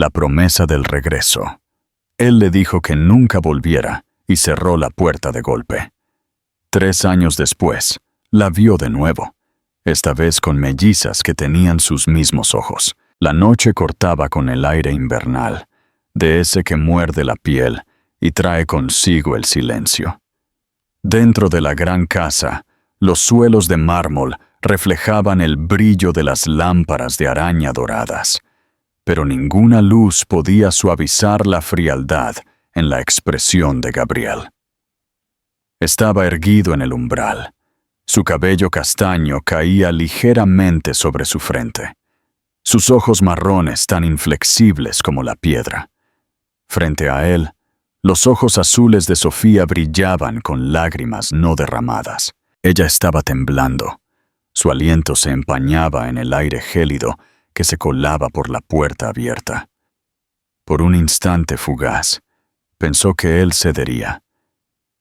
La promesa del regreso. Él le dijo que nunca volviera y cerró la puerta de golpe. 3 años después, la vio de nuevo, esta vez con mellizas que tenían sus mismos ojos. La noche cortaba con el aire invernal, de ese que muerde la piel y trae consigo el silencio. Dentro de la gran casa, los suelos de mármol reflejaban el brillo de las lámparas de araña doradas, pero ninguna luz podía suavizar la frialdad en la expresión de Gabriel. Estaba erguido en el umbral. Su cabello castaño caía ligeramente sobre su frente. Sus ojos marrones tan inflexibles como la piedra. Frente a él, los ojos azules de Sofía brillaban con lágrimas no derramadas. Ella estaba temblando. Su aliento se empañaba en el aire gélido que se colaba por la puerta abierta. Por un instante fugaz, pensó que él cedería,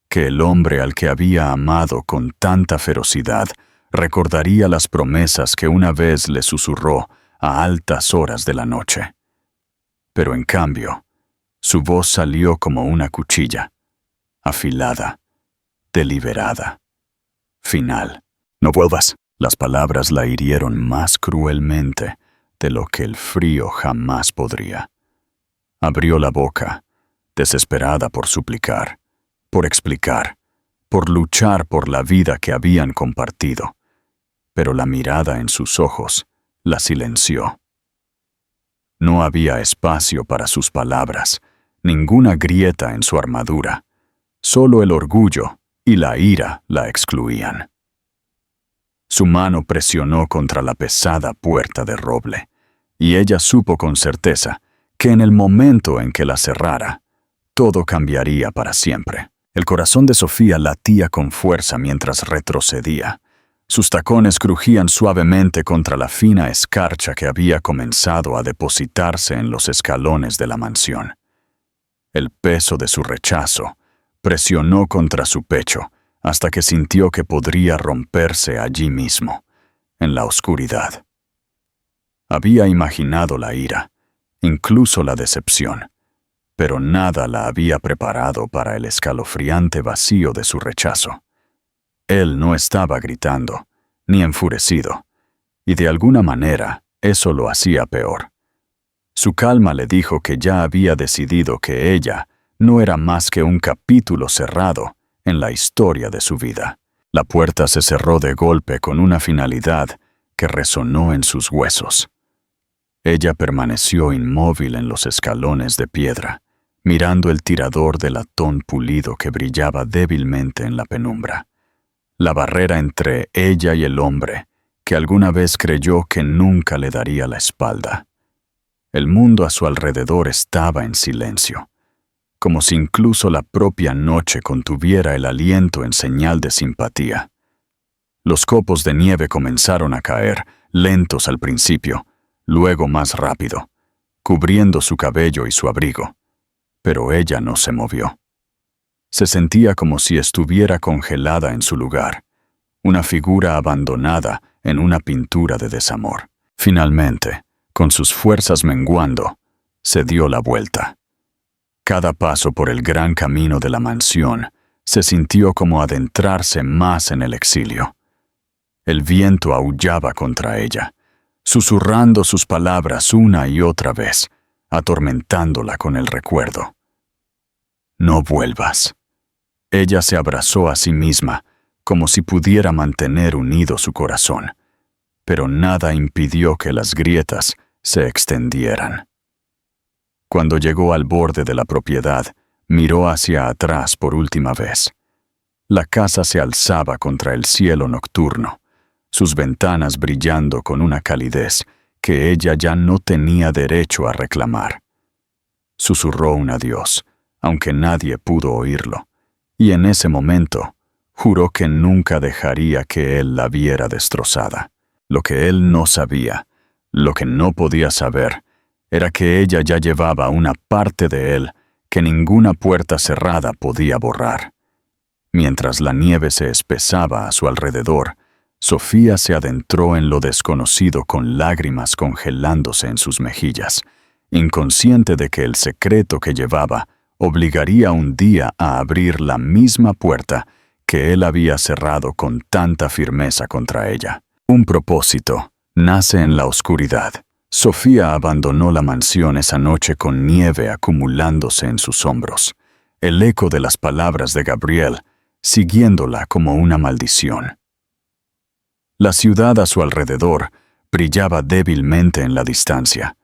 que el hombre al que había amado con tanta ferocidad recordaría las promesas que una vez le susurró a altas horas de la noche. Pero en cambio, su voz salió como una cuchilla, afilada, deliberada, final. «No vuelvas». Las palabras la hirieron más cruelmente de lo que el frío jamás podría. Abrió la boca, desesperada por suplicar, por explicar, por luchar por la vida que habían compartido, pero la mirada en sus ojos la silenció. No había espacio para sus palabras, ninguna grieta en su armadura, solo el orgullo y la ira la excluían. Su mano presionó contra la pesada puerta de roble, y ella supo con certeza que en el momento en que la cerrara, todo cambiaría para siempre. El corazón de Sofía latía con fuerza mientras retrocedía. Sus tacones crujían suavemente contra la fina escarcha que había comenzado a depositarse en los escalones de la mansión. El peso de su rechazo presionó contra su pecho hasta que sintió que podría romperse allí mismo, en la oscuridad. Había imaginado la ira, incluso la decepción, pero nada la había preparado para el escalofriante vacío de su rechazo. Él no estaba gritando, ni enfurecido, y de alguna manera eso lo hacía peor. Su calma le dijo que ya había decidido que ella no era más que un capítulo cerrado en la historia de su vida. La puerta se cerró de golpe con una finalidad que resonó en sus huesos. Ella permaneció inmóvil en los escalones de piedra, mirando el tirador de latón pulido que brillaba débilmente en la penumbra. La barrera entre ella y el hombre, que alguna vez creyó que nunca le daría la espalda. El mundo a su alrededor estaba en silencio, como si incluso la propia noche contuviera el aliento en señal de simpatía. Los copos de nieve comenzaron a caer, lentos al principio, luego más rápido, cubriendo su cabello y su abrigo. Pero ella no se movió. Se sentía como si estuviera congelada en su lugar, una figura abandonada en una pintura de desamor. Finalmente, con sus fuerzas menguando, se dio la vuelta. Cada paso por el gran camino de la mansión se sintió como adentrarse más en el exilio. El viento aullaba contra ella, susurrando sus palabras una y otra vez, atormentándola con el recuerdo. «No vuelvas». Ella se abrazó a sí misma, como si pudiera mantener unido su corazón, pero nada impidió que las grietas se extendieran. Cuando llegó al borde de la propiedad, miró hacia atrás por última vez. La casa se alzaba contra el cielo nocturno, sus ventanas brillando con una calidez que ella ya no tenía derecho a reclamar. Susurró un adiós, aunque nadie pudo oírlo, y en ese momento juró que nunca dejaría que él la viera destrozada. Lo que él no sabía, lo que no podía saber, era que ella ya llevaba una parte de él que ninguna puerta cerrada podía borrar. Mientras la nieve se espesaba a su alrededor, Sofía se adentró en lo desconocido con lágrimas congelándose en sus mejillas, inconsciente de que el secreto que llevaba obligaría un día a abrir la misma puerta que él había cerrado con tanta firmeza contra ella. Un propósito nace en la oscuridad. Sofía abandonó la mansión esa noche con nieve acumulándose en sus hombros, el eco de las palabras de Gabriel siguiéndola como una maldición. La ciudad a su alrededor brillaba débilmente en la distancia,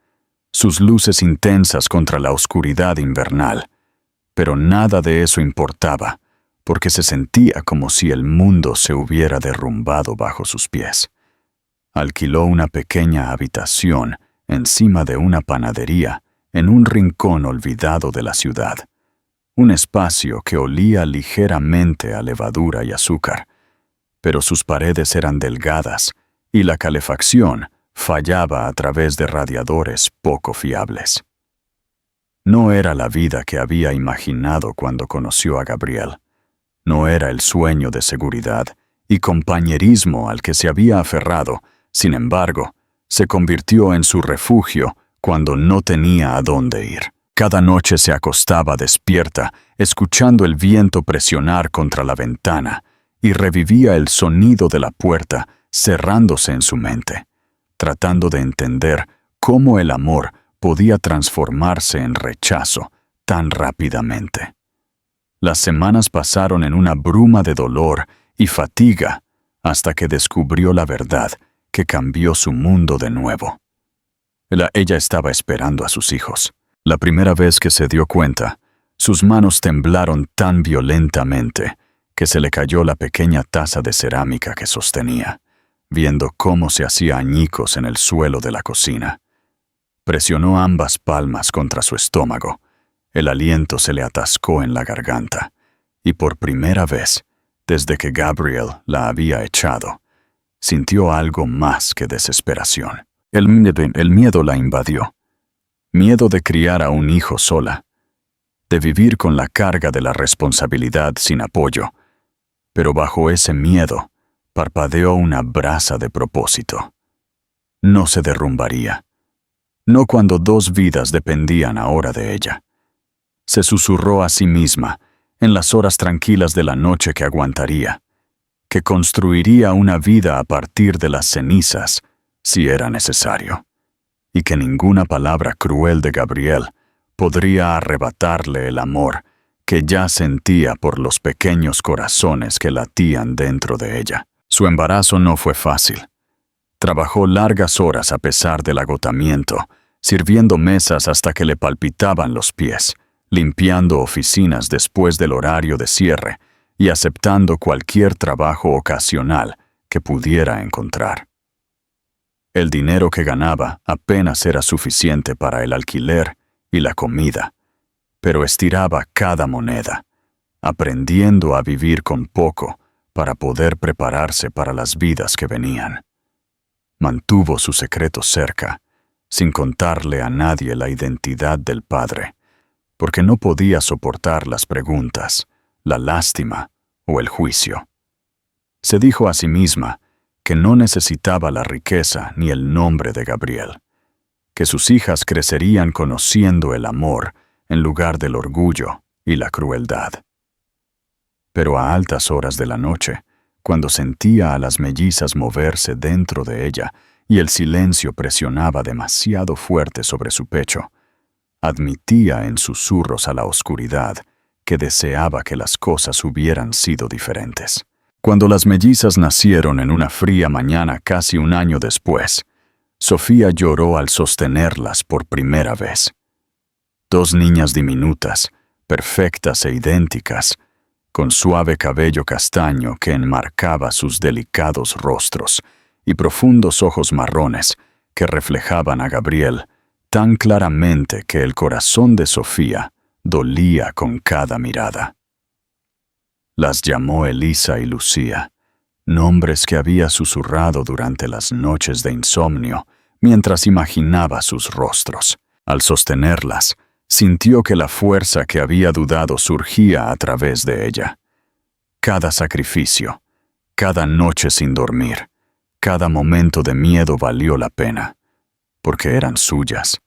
sus luces intensas contra la oscuridad invernal, pero nada de eso importaba, porque se sentía como si el mundo se hubiera derrumbado bajo sus pies. Alquiló una pequeña habitación encima de una panadería en un rincón olvidado de la ciudad, un espacio que olía ligeramente a levadura y azúcar, pero sus paredes eran delgadas y la calefacción fallaba a través de radiadores poco fiables. No era la vida que había imaginado cuando conoció a Gabriel. No era el sueño de seguridad y compañerismo al que se había aferrado. Sin embargo, se convirtió en su refugio cuando no tenía a dónde ir. Cada noche se acostaba despierta, escuchando el viento presionar contra la ventana, y revivía el sonido de la puerta cerrándose en su mente, tratando de entender cómo el amor podía transformarse en rechazo tan rápidamente. Las semanas pasaron en una bruma de dolor y fatiga hasta que descubrió la verdad que cambió su mundo de nuevo. Ella estaba esperando a sus hijos. La primera vez que se dio cuenta, sus manos temblaron tan violentamente que se le cayó la pequeña taza de cerámica que sostenía, viendo cómo se hacía añicos en el suelo de la cocina. Presionó ambas palmas contra su estómago. El aliento se le atascó en la garganta, y por primera vez, desde que Gabriel la había echado, sintió algo más que desesperación. El miedo la invadió. Miedo de criar a un hijo sola, de vivir con la carga de la responsabilidad sin apoyo. Pero bajo ese miedo parpadeó una brasa de propósito. No se derrumbaría. No cuando dos vidas dependían ahora de ella. Se susurró a sí misma, en las horas tranquilas de la noche que aguantaría, que construiría una vida a partir de las cenizas, si era necesario, y que ninguna palabra cruel de Gabriel podría arrebatarle el amor que ya sentía por los pequeños corazones que latían dentro de ella. Su embarazo no fue fácil. Trabajó largas horas a pesar del agotamiento, sirviendo mesas hasta que le palpitaban los pies, limpiando oficinas después del horario de cierre y aceptando cualquier trabajo ocasional que pudiera encontrar. El dinero que ganaba apenas era suficiente para el alquiler y la comida, pero estiraba cada moneda, aprendiendo a vivir con poco para poder prepararse para las vidas que venían. Mantuvo su secreto cerca, sin contarle a nadie la identidad del padre, porque no podía soportar las preguntas, la lástima o el juicio. Se dijo a sí misma que no necesitaba la riqueza ni el nombre de Gabriel, que sus hijas crecerían conociendo el amor en lugar del orgullo y la crueldad. Pero a altas horas de la noche, cuando sentía a las mellizas moverse dentro de ella y el silencio presionaba demasiado fuerte sobre su pecho, admitía en susurros a la oscuridad que deseaba que las cosas hubieran sido diferentes. Cuando las mellizas nacieron en una fría mañana casi un año después, Sofía lloró al sostenerlas por primera vez. Dos niñas diminutas, perfectas e idénticas, con suave cabello castaño que enmarcaba sus delicados rostros y profundos ojos marrones que reflejaban a Gabriel tan claramente que el corazón de Sofía dolía con cada mirada. Las llamó Elisa y Lucía, nombres que había susurrado durante las noches de insomnio mientras imaginaba sus rostros. Al sostenerlas, sintió que la fuerza que había dudado surgía a través de ella. Cada sacrificio, cada noche sin dormir, cada momento de miedo valió la pena, porque eran suyas.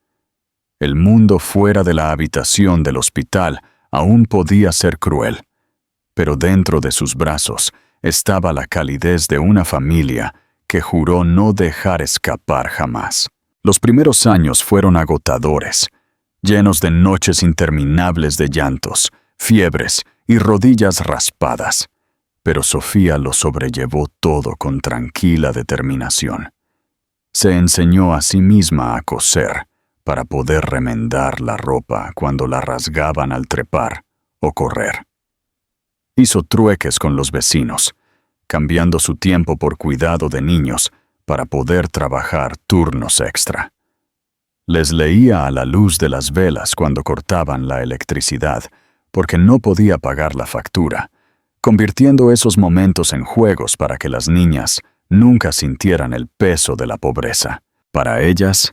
El mundo fuera de la habitación del hospital aún podía ser cruel, pero dentro de sus brazos estaba la calidez de una familia que juró no dejar escapar jamás. Los primeros años fueron agotadores, llenos de noches interminables de llantos, fiebres y rodillas raspadas, pero Sofía lo sobrellevó todo con tranquila determinación. Se enseñó a sí misma a coser para poder remendar la ropa cuando la rasgaban al trepar o correr. Hizo trueques con los vecinos, cambiando su tiempo por cuidado de niños para poder trabajar turnos extra. Les leía a la luz de las velas cuando cortaban la electricidad, porque no podía pagar la factura, convirtiendo esos momentos en juegos para que las niñas nunca sintieran el peso de la pobreza. Para ellas,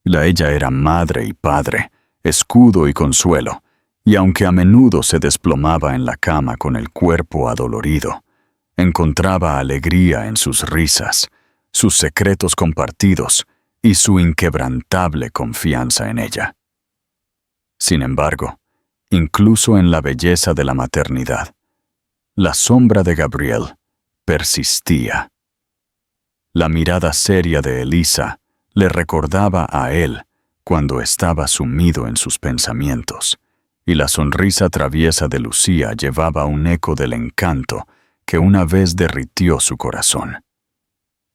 ella era madre y padre, escudo y consuelo, y aunque a menudo se desplomaba en la cama con el cuerpo adolorido, encontraba alegría en sus risas, sus secretos compartidos y su inquebrantable confianza en ella. Sin embargo, incluso en la belleza de la maternidad, la sombra de Gabriel persistía. La mirada seria de Elisa le recordaba a él cuando estaba sumido en sus pensamientos, y la sonrisa traviesa de Lucía llevaba un eco del encanto que una vez derritió su corazón.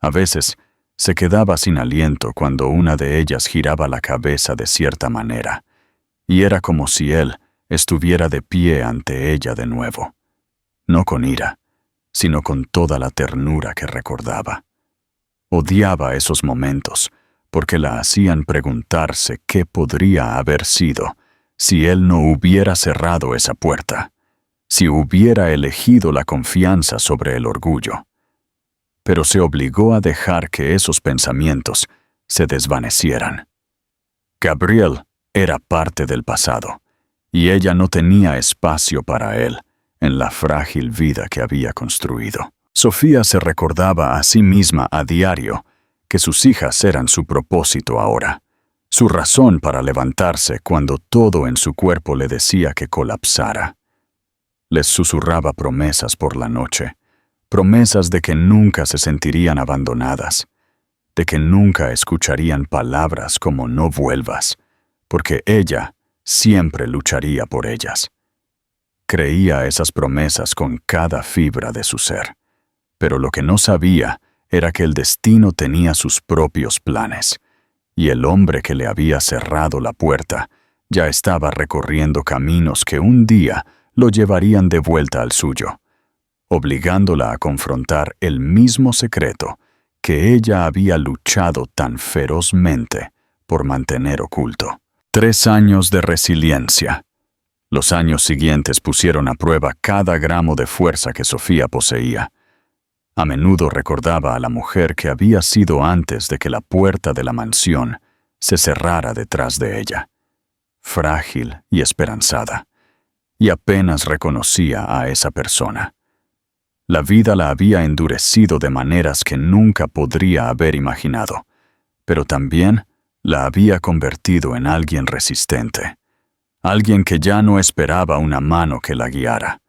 A veces se quedaba sin aliento cuando una de ellas giraba la cabeza de cierta manera, y era como si él estuviera de pie ante ella de nuevo, no con ira, sino con toda la ternura que recordaba. Odiaba esos momentos, porque la hacían preguntarse qué podría haber sido si él no hubiera cerrado esa puerta, si hubiera elegido la confianza sobre el orgullo. Pero se obligó a dejar que esos pensamientos se desvanecieran. Gabriel era parte del pasado, y ella no tenía espacio para él en la frágil vida que había construido. Sofía se recordaba a sí misma a diario que sus hijas eran su propósito ahora, su razón para levantarse cuando todo en su cuerpo le decía que colapsara. Les susurraba promesas por la noche, promesas de que nunca se sentirían abandonadas, de que nunca escucharían palabras como no vuelvas, porque ella siempre lucharía por ellas. Creía esas promesas con cada fibra de su ser, pero lo que no sabía era que el destino tenía sus propios planes, y el hombre que le había cerrado la puerta ya estaba recorriendo caminos que un día lo llevarían de vuelta al suyo, obligándola a confrontar el mismo secreto que ella había luchado tan ferozmente por mantener oculto. 3 años de resiliencia. Los años siguientes pusieron a prueba cada gramo de fuerza que Sofía poseía. A menudo recordaba a la mujer que había sido antes de que la puerta de la mansión se cerrara detrás de ella, frágil y esperanzada, y apenas reconocía a esa persona. La vida la había endurecido de maneras que nunca podría haber imaginado, pero también la había convertido en alguien resistente, alguien que ya no esperaba una mano que la guiara,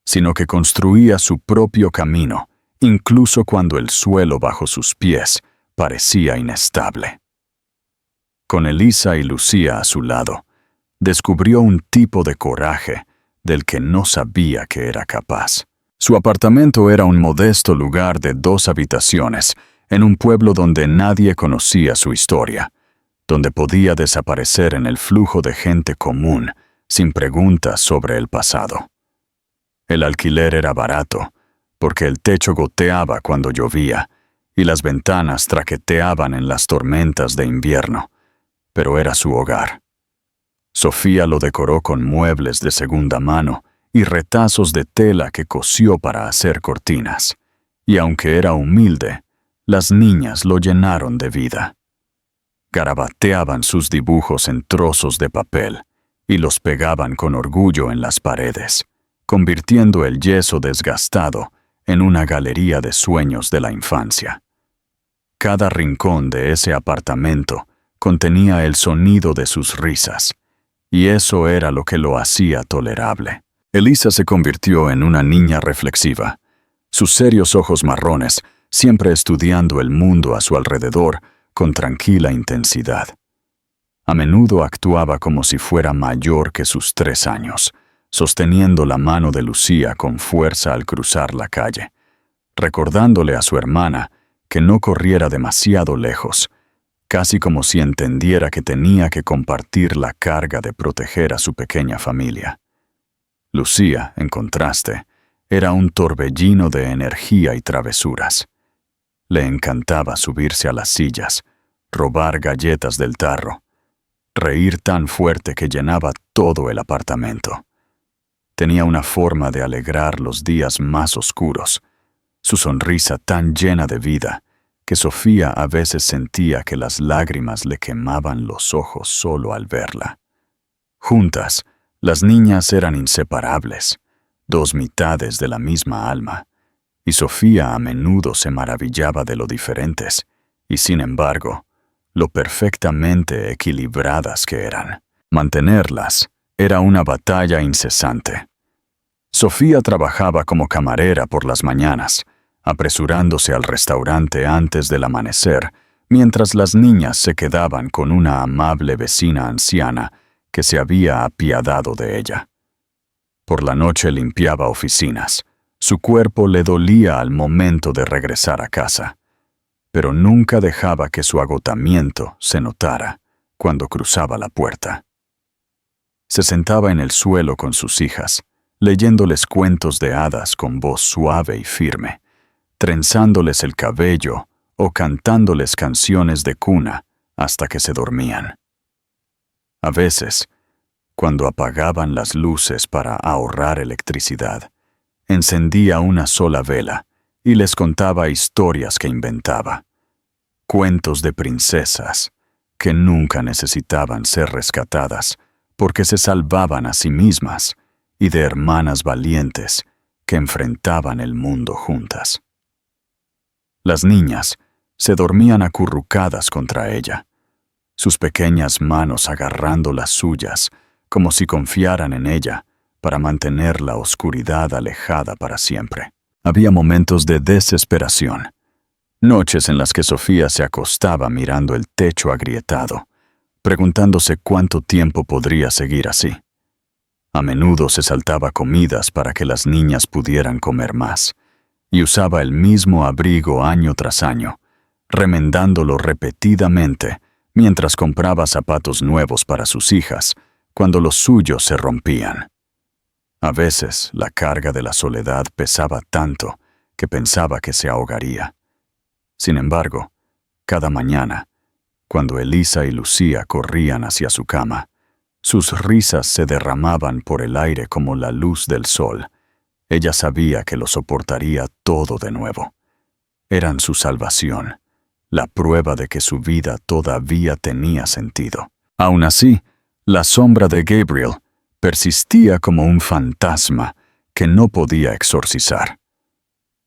sino que construía su propio camino, incluso cuando el suelo bajo sus pies parecía inestable. Con Elisa y Lucía a su lado, descubrió un tipo de coraje del que no sabía que era capaz. Su apartamento era un modesto lugar de 2 habitaciones, en un pueblo donde nadie conocía su historia, donde podía desaparecer en el flujo de gente común, sin preguntas sobre el pasado. El alquiler era barato, porque el techo goteaba cuando llovía y las ventanas traqueteaban en las tormentas de invierno, pero era su hogar. Sofía lo decoró con muebles de segunda mano y retazos de tela que cosió para hacer cortinas, y aunque era humilde, las niñas lo llenaron de vida. Garabateaban sus dibujos en trozos de papel y los pegaban con orgullo en las paredes, convirtiendo el yeso desgastado en una galería de sueños de la infancia. Cada rincón de ese apartamento contenía el sonido de sus risas, y eso era lo que lo hacía tolerable. Elisa se convirtió en una niña reflexiva. Sus serios ojos marrones, siempre estudiando el mundo a su alrededor con tranquila intensidad. A menudo actuaba como si fuera mayor que sus 3 años, sosteniendo la mano de Lucía con fuerza al cruzar la calle, recordándole a su hermana que no corriera demasiado lejos, casi como si entendiera que tenía que compartir la carga de proteger a su pequeña familia. Lucía, en contraste, era un torbellino de energía y travesuras. Le encantaba subirse a las sillas, robar galletas del tarro, reír tan fuerte que llenaba todo el apartamento. Tenía una forma de alegrar los días más oscuros, su sonrisa tan llena de vida que Sofía a veces sentía que las lágrimas le quemaban los ojos solo al verla. Juntas, las niñas eran inseparables, 2 mitades de la misma alma, y Sofía a menudo se maravillaba de lo diferentes, y sin embargo, lo perfectamente equilibradas que eran. Mantenerlas era una batalla incesante. Sofía trabajaba como camarera por las mañanas, apresurándose al restaurante antes del amanecer, mientras las niñas se quedaban con una amable vecina anciana que se había apiadado de ella. Por la noche limpiaba oficinas. Su cuerpo le dolía al momento de regresar a casa, pero nunca dejaba que su agotamiento se notara cuando cruzaba la puerta. Se sentaba en el suelo con sus hijas, leyéndoles cuentos de hadas con voz suave y firme, trenzándoles el cabello o cantándoles canciones de cuna hasta que se dormían. A veces, cuando apagaban las luces para ahorrar electricidad, encendía una sola vela y les contaba historias que inventaba, cuentos de princesas que nunca necesitaban ser rescatadas porque se salvaban a sí mismas, y de hermanas valientes que enfrentaban el mundo juntas. Las niñas se dormían acurrucadas contra ella, sus pequeñas manos agarrando las suyas como si confiaran en ella para mantener la oscuridad alejada para siempre. Había momentos de desesperación, noches en las que Sofía se acostaba mirando el techo agrietado, preguntándose cuánto tiempo podría seguir así. A menudo se saltaba comidas para que las niñas pudieran comer más, y usaba el mismo abrigo año tras año, remendándolo repetidamente mientras compraba zapatos nuevos para sus hijas cuando los suyos se rompían. A veces la carga de la soledad pesaba tanto que pensaba que se ahogaría. Sin embargo, cada mañana, cuando Elisa y Lucía corrían hacia su cama, sus risas se derramaban por el aire como la luz del sol. Ella sabía que lo soportaría todo de nuevo. Eran su salvación, la prueba de que su vida todavía tenía sentido. Aún así, la sombra de Gabriel persistía como un fantasma que no podía exorcizar.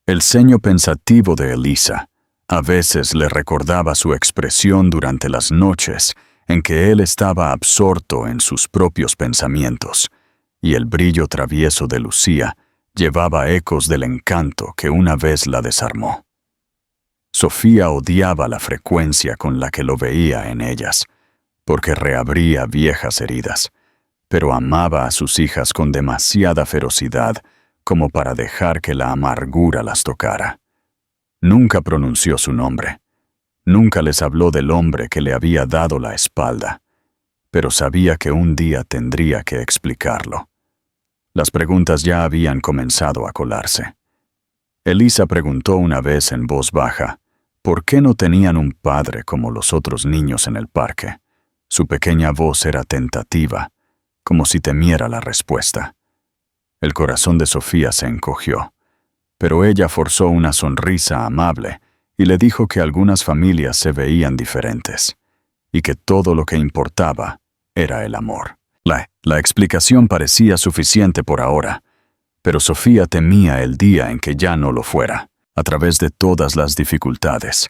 El ceño pensativo de Elisa a veces le recordaba su expresión durante las noches en que él estaba absorto en sus propios pensamientos, y el brillo travieso de Lucía llevaba ecos del encanto que una vez la desarmó. Sofía odiaba la frecuencia con la que lo veía en ellas, porque reabría viejas heridas, pero amaba a sus hijas con demasiada ferocidad como para dejar que la amargura las tocara. Nunca pronunció su nombre. Nunca les habló del hombre que le había dado la espalda, pero sabía que un día tendría que explicarlo. Las preguntas ya habían comenzado a colarse. Elisa preguntó una vez en voz baja, ¿por qué no tenían un padre como los otros niños en el parque? Su pequeña voz era tentativa, como si temiera la respuesta. El corazón de Sofía se encogió, pero ella forzó una sonrisa amable y le dijo que algunas familias se veían diferentes, y que todo lo que importaba era el amor. La explicación parecía suficiente por ahora, pero Sofía temía el día en que ya no lo fuera. A través de todas las dificultades,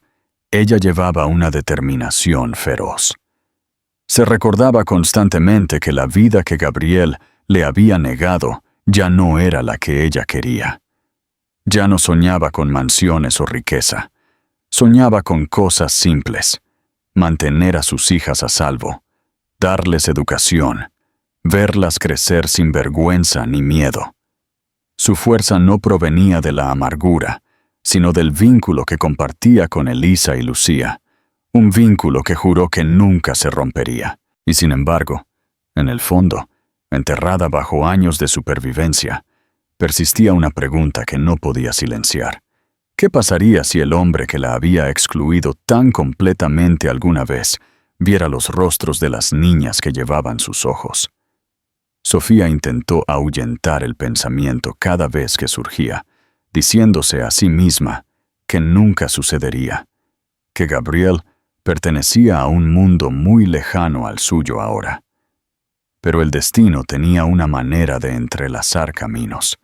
ella llevaba una determinación feroz. Se recordaba constantemente que la vida que Gabriel le había negado ya no era la que ella quería. Ya no soñaba con mansiones o riqueza. Soñaba con cosas simples: mantener a sus hijas a salvo, darles educación, verlas crecer sin vergüenza ni miedo. Su fuerza no provenía de la amargura, sino del vínculo que compartía con Elisa y Lucía, un vínculo que juró que nunca se rompería. Y sin embargo, en el fondo, enterrada bajo años de supervivencia, persistía una pregunta que no podía silenciar. ¿Qué pasaría si el hombre que la había excluido tan completamente alguna vez viera los rostros de las niñas que llevaban sus ojos? Sofía intentó ahuyentar el pensamiento cada vez que surgía, diciéndose a sí misma que nunca sucedería, que Gabriel pertenecía a un mundo muy lejano al suyo ahora. Pero el destino tenía una manera de entrelazar caminos,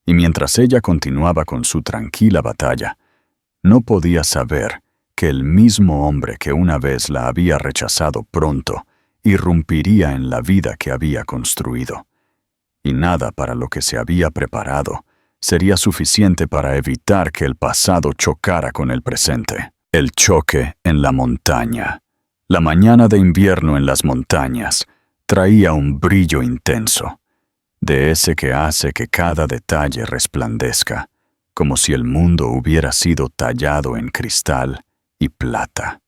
y mientras ella continuaba con su tranquila batalla, no podía saber que el mismo hombre que una vez la había rechazado pronto irrumpiría en la vida que había construido, y nada para lo que se había preparado sería suficiente para evitar que el pasado chocara con el presente. El choque en la montaña. La mañana de invierno en las montañas traía un brillo intenso, de ese que hace que cada detalle resplandezca, como si el mundo hubiera sido tallado en cristal y plata.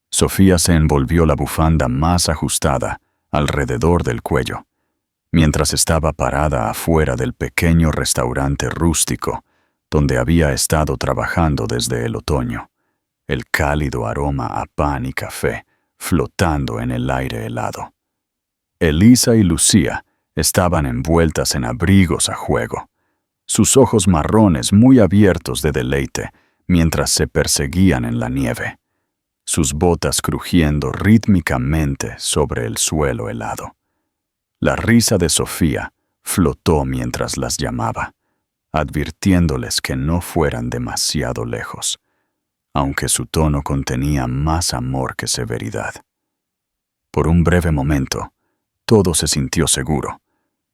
Sofía se envolvió la bufanda más ajustada alrededor del cuello, mientras estaba parada afuera del pequeño restaurante rústico donde había estado trabajando desde el otoño, el cálido aroma a pan y café flotando en el aire helado. Elisa y Lucía estaban envueltas en abrigos a juego, sus ojos marrones muy abiertos de deleite mientras se perseguían en la nieve, sus botas crujiendo rítmicamente sobre el suelo helado. La risa de Sofía flotó mientras las llamaba, advirtiéndoles que no fueran demasiado lejos, aunque su tono contenía más amor que severidad. Por un breve momento, todo se sintió seguro,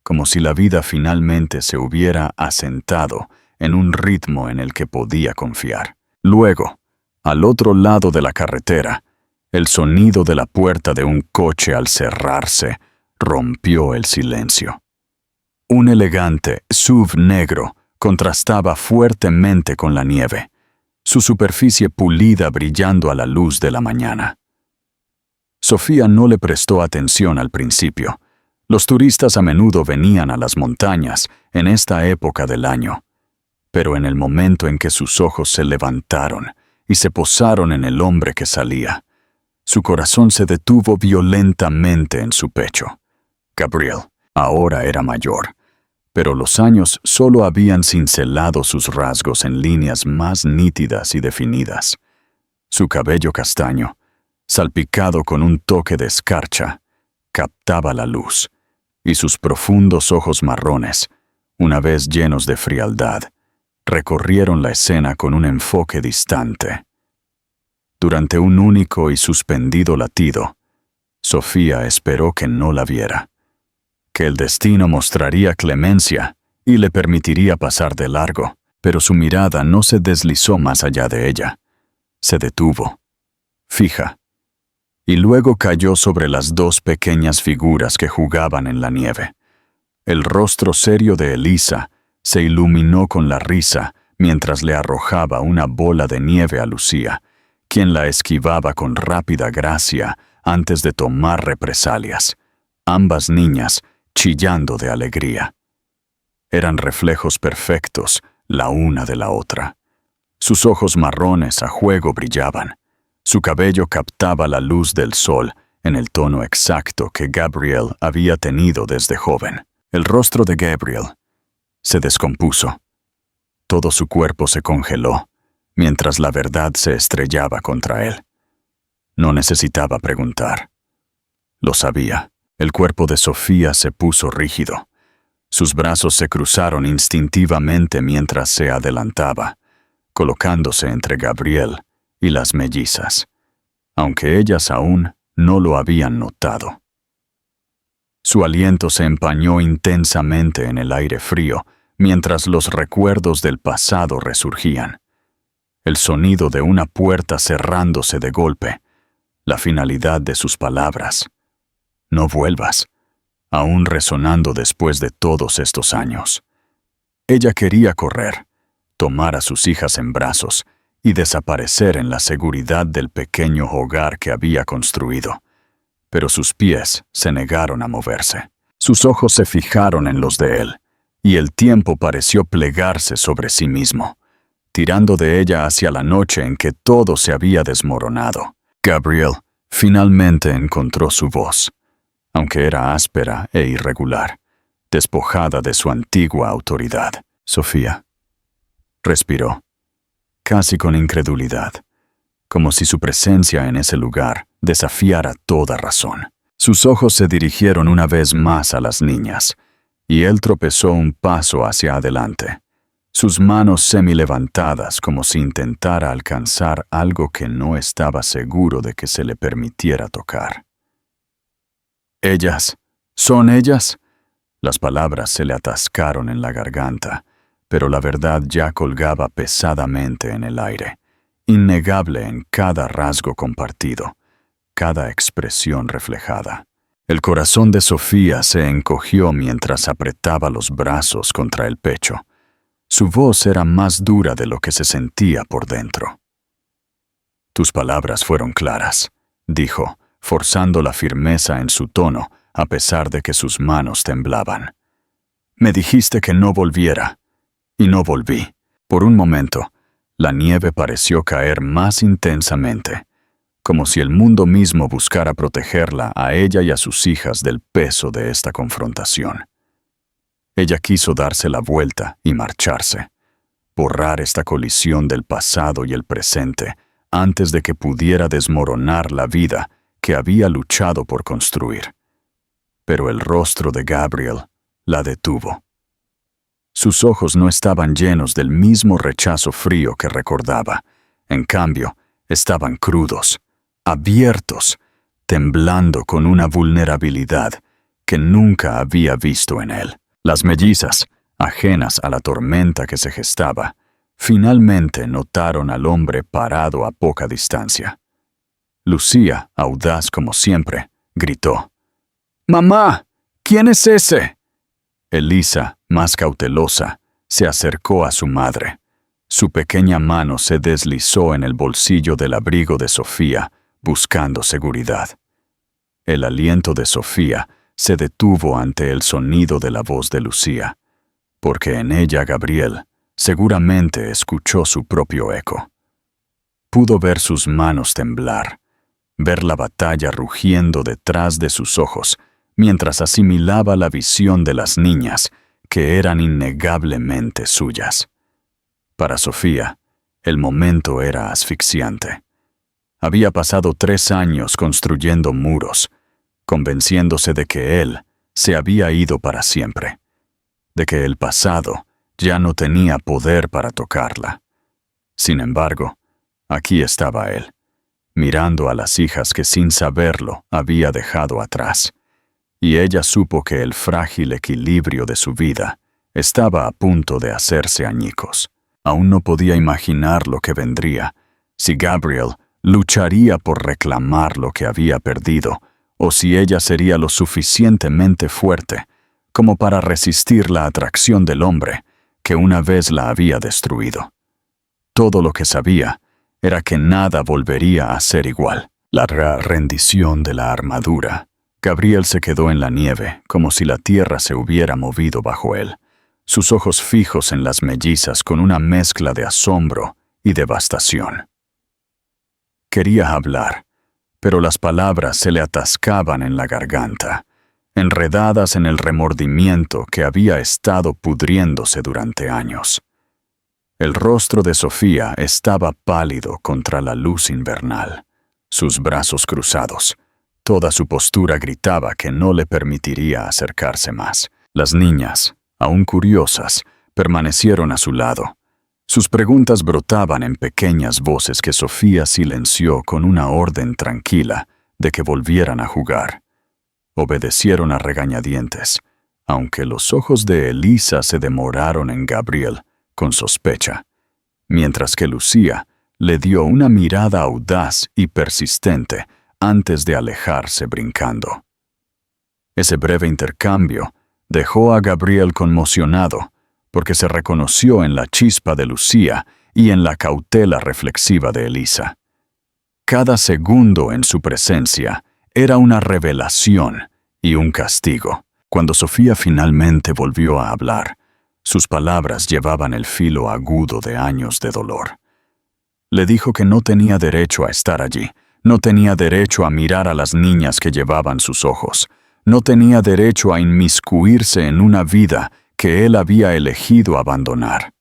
como si la vida finalmente se hubiera asentado en un ritmo en el que podía confiar. Luego, al otro lado de la carretera, el sonido de la puerta de un coche al cerrarse rompió el silencio. Un elegante SUV negro contrastaba fuertemente con la nieve, su superficie pulida brillando a la luz de la mañana. Sofía no le prestó atención al principio. Los turistas a menudo venían a las montañas en esta época del año, pero en el momento en que sus ojos se levantaron y se posaron en el hombre que salía, su corazón se detuvo violentamente en su pecho. Gabriel ahora era mayor, pero los años solo habían cincelado sus rasgos en líneas más nítidas y definidas. Su cabello castaño, salpicado con un toque de escarcha, captaba la luz, y sus profundos ojos marrones, una vez llenos de frialdad, recorrieron la escena con un enfoque distante. Durante un único y suspendido latido, Sofía esperó que no la viera, que el destino mostraría clemencia y le permitiría pasar de largo, pero su mirada no se deslizó más allá de ella. Se detuvo, fija, y luego cayó sobre las dos pequeñas figuras que jugaban en la nieve. El rostro serio de Elisa se iluminó con la risa mientras le arrojaba una bola de nieve a Lucía, quien la esquivaba con rápida gracia antes de tomar represalias, ambas niñas chillando de alegría. Eran reflejos perfectos la una de la otra. Sus ojos marrones a juego brillaban. Su cabello captaba la luz del sol en el tono exacto que Gabriel había tenido desde joven. El rostro de Gabriel se descompuso. Todo su cuerpo se congeló, mientras la verdad se estrellaba contra él. No necesitaba preguntar. Lo sabía. El cuerpo de Sofía se puso rígido. Sus brazos se cruzaron instintivamente mientras se adelantaba, colocándose entre Gabriel y las mellizas, aunque ellas aún no lo habían notado. Su aliento se empañó intensamente en el aire frío mientras los recuerdos del pasado resurgían. El sonido de una puerta cerrándose de golpe, la finalidad de sus palabras. No vuelvas, aún resonando después de todos estos años. Ella quería correr, tomar a sus hijas en brazos y desaparecer en la seguridad del pequeño hogar que había construido. Pero sus pies se negaron a moverse. Sus ojos se fijaron en los de él, y el tiempo pareció plegarse sobre sí mismo, tirando de ella hacia la noche en que todo se había desmoronado. Gabriel finalmente encontró su voz, aunque era áspera e irregular, despojada de su antigua autoridad. Sofía. Respiró, casi con incredulidad, como si su presencia en ese lugar desafiara toda razón. Sus ojos se dirigieron una vez más a las niñas, y él tropezó un paso hacia adelante, sus manos semilevantadas como si intentara alcanzar algo que no estaba seguro de que se le permitiera tocar. «¿Ellas? ¿Son ellas?» Las palabras se le atascaron en la garganta, pero la verdad ya colgaba pesadamente en el aire, innegable en cada rasgo compartido, cada expresión reflejada. El corazón de Sofía se encogió mientras apretaba los brazos contra el pecho. Su voz era más dura de lo que se sentía por dentro. «Tus palabras fueron claras», dijo, forzando la firmeza en su tono a pesar de que sus manos temblaban. «Me dijiste que no volviera, y no volví». Por un momento, la nieve pareció caer más intensamente, como si el mundo mismo buscara protegerla a ella y a sus hijas del peso de esta confrontación. Ella quiso darse la vuelta y marcharse, borrar esta colisión del pasado y el presente antes de que pudiera desmoronar la vida que había luchado por construir. Pero el rostro de Gabriel la detuvo. Sus ojos no estaban llenos del mismo rechazo frío que recordaba. En cambio, estaban crudos, abiertos, temblando con una vulnerabilidad que nunca había visto en él. Las mellizas, ajenas a la tormenta que se gestaba, finalmente notaron al hombre parado a poca distancia. Lucía, audaz como siempre, gritó: «¡Mamá! ¿Quién es ese?» Elisa, más cautelosa, se acercó a su madre. Su pequeña mano se deslizó en el bolsillo del abrigo de Sofía, buscando seguridad. El aliento de Sofía se detuvo ante el sonido de la voz de Lucía, porque en ella Gabriel seguramente escuchó su propio eco. Pudo ver sus manos temblar, ver la batalla rugiendo detrás de sus ojos, mientras asimilaba la visión de las niñas, que eran innegablemente suyas. Para Sofía, el momento era asfixiante. Había pasado 3 años construyendo muros, convenciéndose de que él se había ido para siempre, de que el pasado ya no tenía poder para tocarla. Sin embargo, aquí estaba él, mirando a las hijas que sin saberlo había dejado atrás, y ella supo que el frágil equilibrio de su vida estaba a punto de hacerse añicos. Aún no podía imaginar lo que vendría, si Gabriel lucharía por reclamar lo que había perdido, o si ella sería lo suficientemente fuerte como para resistir la atracción del hombre que una vez la había destruido. Todo lo que sabía era que nada volvería a ser igual. La rendición de la armadura. Gabriel se quedó en la nieve, como si la tierra se hubiera movido bajo él, sus ojos fijos en las mellizas con una mezcla de asombro y devastación. Quería hablar, pero las palabras se le atascaban en la garganta, enredadas en el remordimiento que había estado pudriéndose durante años. El rostro de Sofía estaba pálido contra la luz invernal, sus brazos cruzados. Toda su postura gritaba que no le permitiría acercarse más. Las niñas, aún curiosas, permanecieron a su lado. Sus preguntas brotaban en pequeñas voces que Sofía silenció con una orden tranquila, de que volvieran a jugar. Obedecieron a regañadientes, aunque los ojos de Elisa se demoraron en Gabriel con sospecha, mientras que Lucía le dio una mirada audaz y persistente antes de alejarse brincando. Ese breve intercambio dejó a Gabriel conmocionado, porque se reconoció en la chispa de Lucía y en la cautela reflexiva de Elisa. Cada segundo en su presencia era una revelación y un castigo. Cuando Sofía finalmente volvió a hablar, sus palabras llevaban el filo agudo de años de dolor. Le dijo que no tenía derecho a estar allí, no tenía derecho a mirar a las niñas que llevaban sus ojos, no tenía derecho a inmiscuirse en una vida que él había elegido abandonar.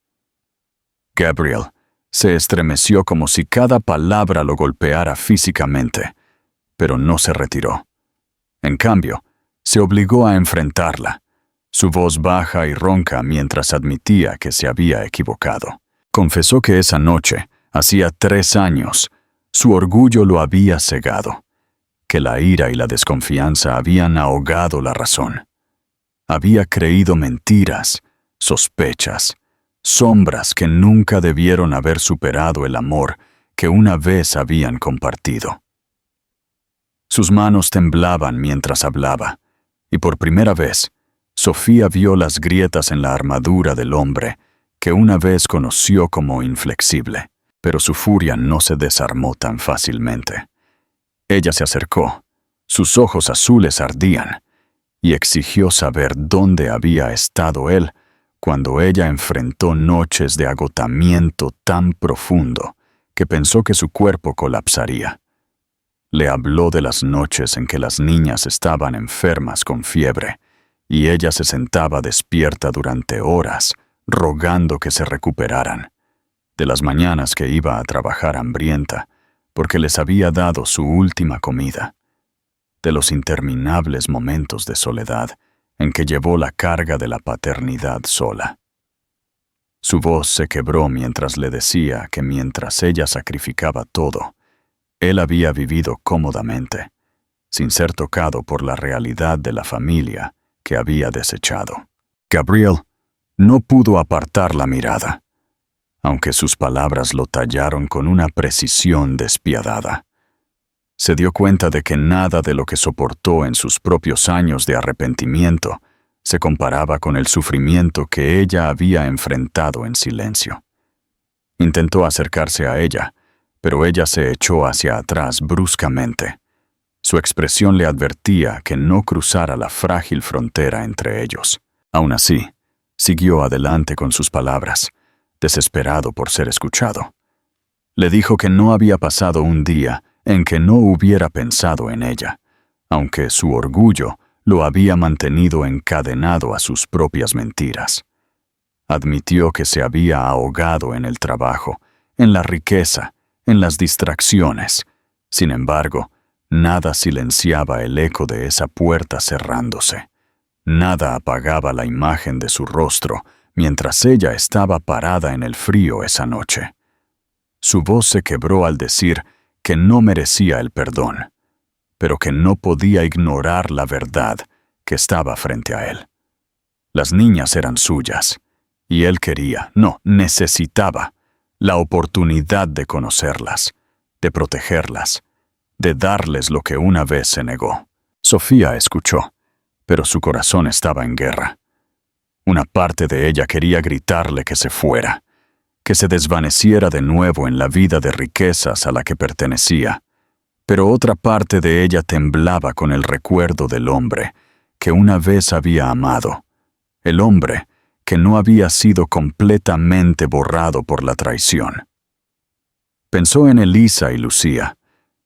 Gabriel se estremeció como si cada palabra lo golpeara físicamente, pero no se retiró. En cambio, se obligó a enfrentarla, su voz baja y ronca mientras admitía que se había equivocado. Confesó que esa noche, hacía 3 años, su orgullo lo había cegado, que la ira y la desconfianza habían ahogado la razón. Había creído mentiras, sospechas, sombras que nunca debieron haber superado el amor que una vez habían compartido. Sus manos temblaban mientras hablaba, y por primera vez, Sofía vio las grietas en la armadura del hombre que una vez conoció como inflexible, pero su furia no se desarmó tan fácilmente. Ella se acercó, sus ojos azules ardían, y exigió saber dónde había estado él cuando ella enfrentó noches de agotamiento tan profundo que pensó que su cuerpo colapsaría. Le habló de las noches en que las niñas estaban enfermas con fiebre, y ella se sentaba despierta durante horas, rogando que se recuperaran, de las mañanas que iba a trabajar hambrienta, porque les había dado su última comida, de los interminables momentos de soledad en que llevó la carga de la paternidad sola. Su voz se quebró mientras le decía que mientras ella sacrificaba todo, él había vivido cómodamente, sin ser tocado por la realidad de la familia que había desechado. Gabriel no pudo apartar la mirada, aunque sus palabras lo tallaron con una precisión despiadada. Se dio cuenta de que nada de lo que soportó en sus propios años de arrepentimiento se comparaba con el sufrimiento que ella había enfrentado en silencio. Intentó acercarse a ella, pero ella se echó hacia atrás bruscamente. Su expresión le advertía que no cruzara la frágil frontera entre ellos. Aún así, siguió adelante con sus palabras, desesperado por ser escuchado. Le dijo que no había pasado un día en que no hubiera pensado en ella, aunque su orgullo lo había mantenido encadenado a sus propias mentiras. Admitió que se había ahogado en el trabajo, en la riqueza, en las distracciones. Sin embargo, nada silenciaba el eco de esa puerta cerrándose. Nada apagaba la imagen de su rostro mientras ella estaba parada en el frío esa noche. Su voz se quebró al decir que no merecía el perdón, pero que no podía ignorar la verdad que estaba frente a él. Las niñas eran suyas, y él quería, no, necesitaba, la oportunidad de conocerlas, de protegerlas, de darles lo que una vez se negó. Sofía escuchó, pero su corazón estaba en guerra. Una parte de ella quería gritarle que se fuera, que se desvaneciera de nuevo en la vida de riquezas a la que pertenecía, pero otra parte de ella temblaba con el recuerdo del hombre que una vez había amado, el hombre que no había sido completamente borrado por la traición. Pensó en Elisa y Lucía,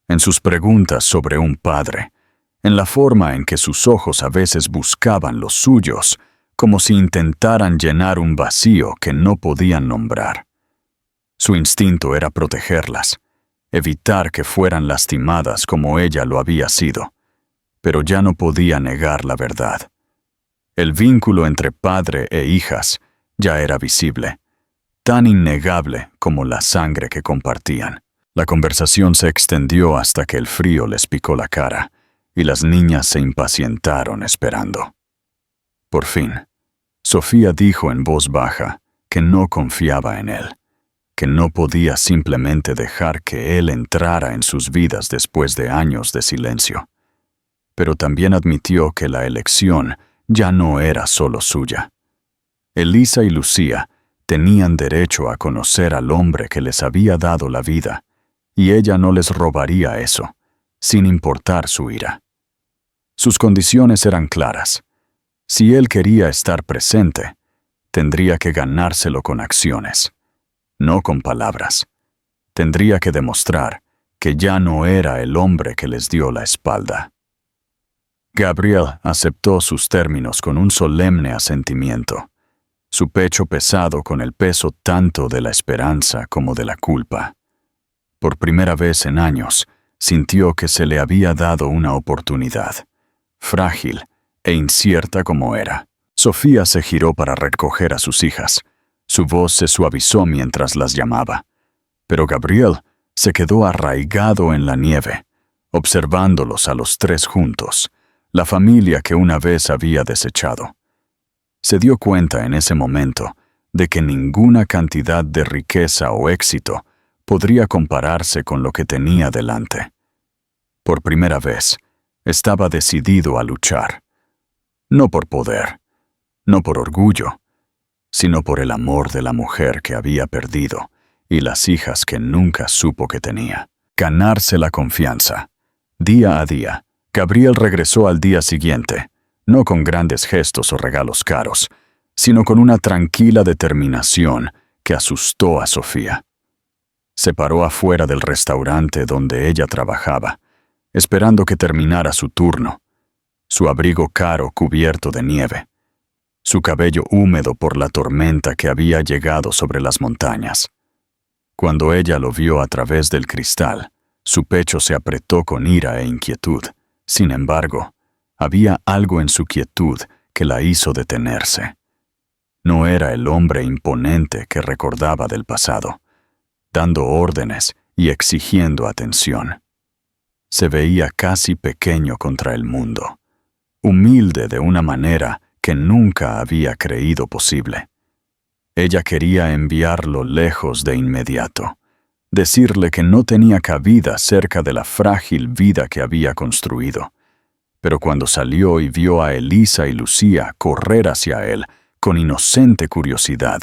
en sus preguntas sobre un padre, en la forma en que sus ojos a veces buscaban los suyos, como si intentaran llenar un vacío que no podían nombrar. Su instinto era protegerlas, evitar que fueran lastimadas como ella lo había sido, pero ya no podía negar la verdad. El vínculo entre padre e hijas ya era visible, tan innegable como la sangre que compartían. La conversación se extendió hasta que el frío les picó la cara y las niñas se impacientaron esperando. Por fin, Sofía dijo en voz baja que no confiaba en él, que no podía simplemente dejar que él entrara en sus vidas después de años de silencio. Pero también admitió que la elección ya no era solo suya. Elisa y Lucía tenían derecho a conocer al hombre que les había dado la vida, y ella no les robaría eso, sin importar su ira. Sus condiciones eran claras. Si él quería estar presente, tendría que ganárselo con acciones, no con palabras. Tendría que demostrar que ya no era el hombre que les dio la espalda. Gabriel aceptó sus términos con un solemne asentimiento, su pecho pesado con el peso tanto de la esperanza como de la culpa. Por primera vez en años, sintió que se le había dado una oportunidad, frágil e incierta como era. Sofía se giró para recoger a sus hijas. Su voz se suavizó mientras las llamaba. Pero Gabriel se quedó arraigado en la nieve, observándolos a los tres juntos, la familia que una vez había desechado. Se dio cuenta en ese momento de que ninguna cantidad de riqueza o éxito podría compararse con lo que tenía delante. Por primera vez, estaba decidido a luchar. No por poder, no por orgullo, sino por el amor de la mujer que había perdido y las hijas que nunca supo que tenía. Ganarse la confianza. Día a día, Gabriel regresó al día siguiente, no con grandes gestos o regalos caros, sino con una tranquila determinación que asustó a Sofía. Se paró afuera del restaurante donde ella trabajaba, esperando que terminara su turno, su abrigo caro cubierto de nieve, su cabello húmedo por la tormenta que había llegado sobre las montañas. Cuando ella lo vio a través del cristal, su pecho se apretó con ira e inquietud. Sin embargo, había algo en su quietud que la hizo detenerse. No era el hombre imponente que recordaba del pasado, dando órdenes y exigiendo atención. Se veía casi pequeño contra el mundo, humilde de una manera que nunca había creído posible. Ella quería enviarlo lejos de inmediato, decirle que no tenía cabida cerca de la frágil vida que había construido. Pero cuando salió y vio a Elisa y Lucía correr hacia él con inocente curiosidad,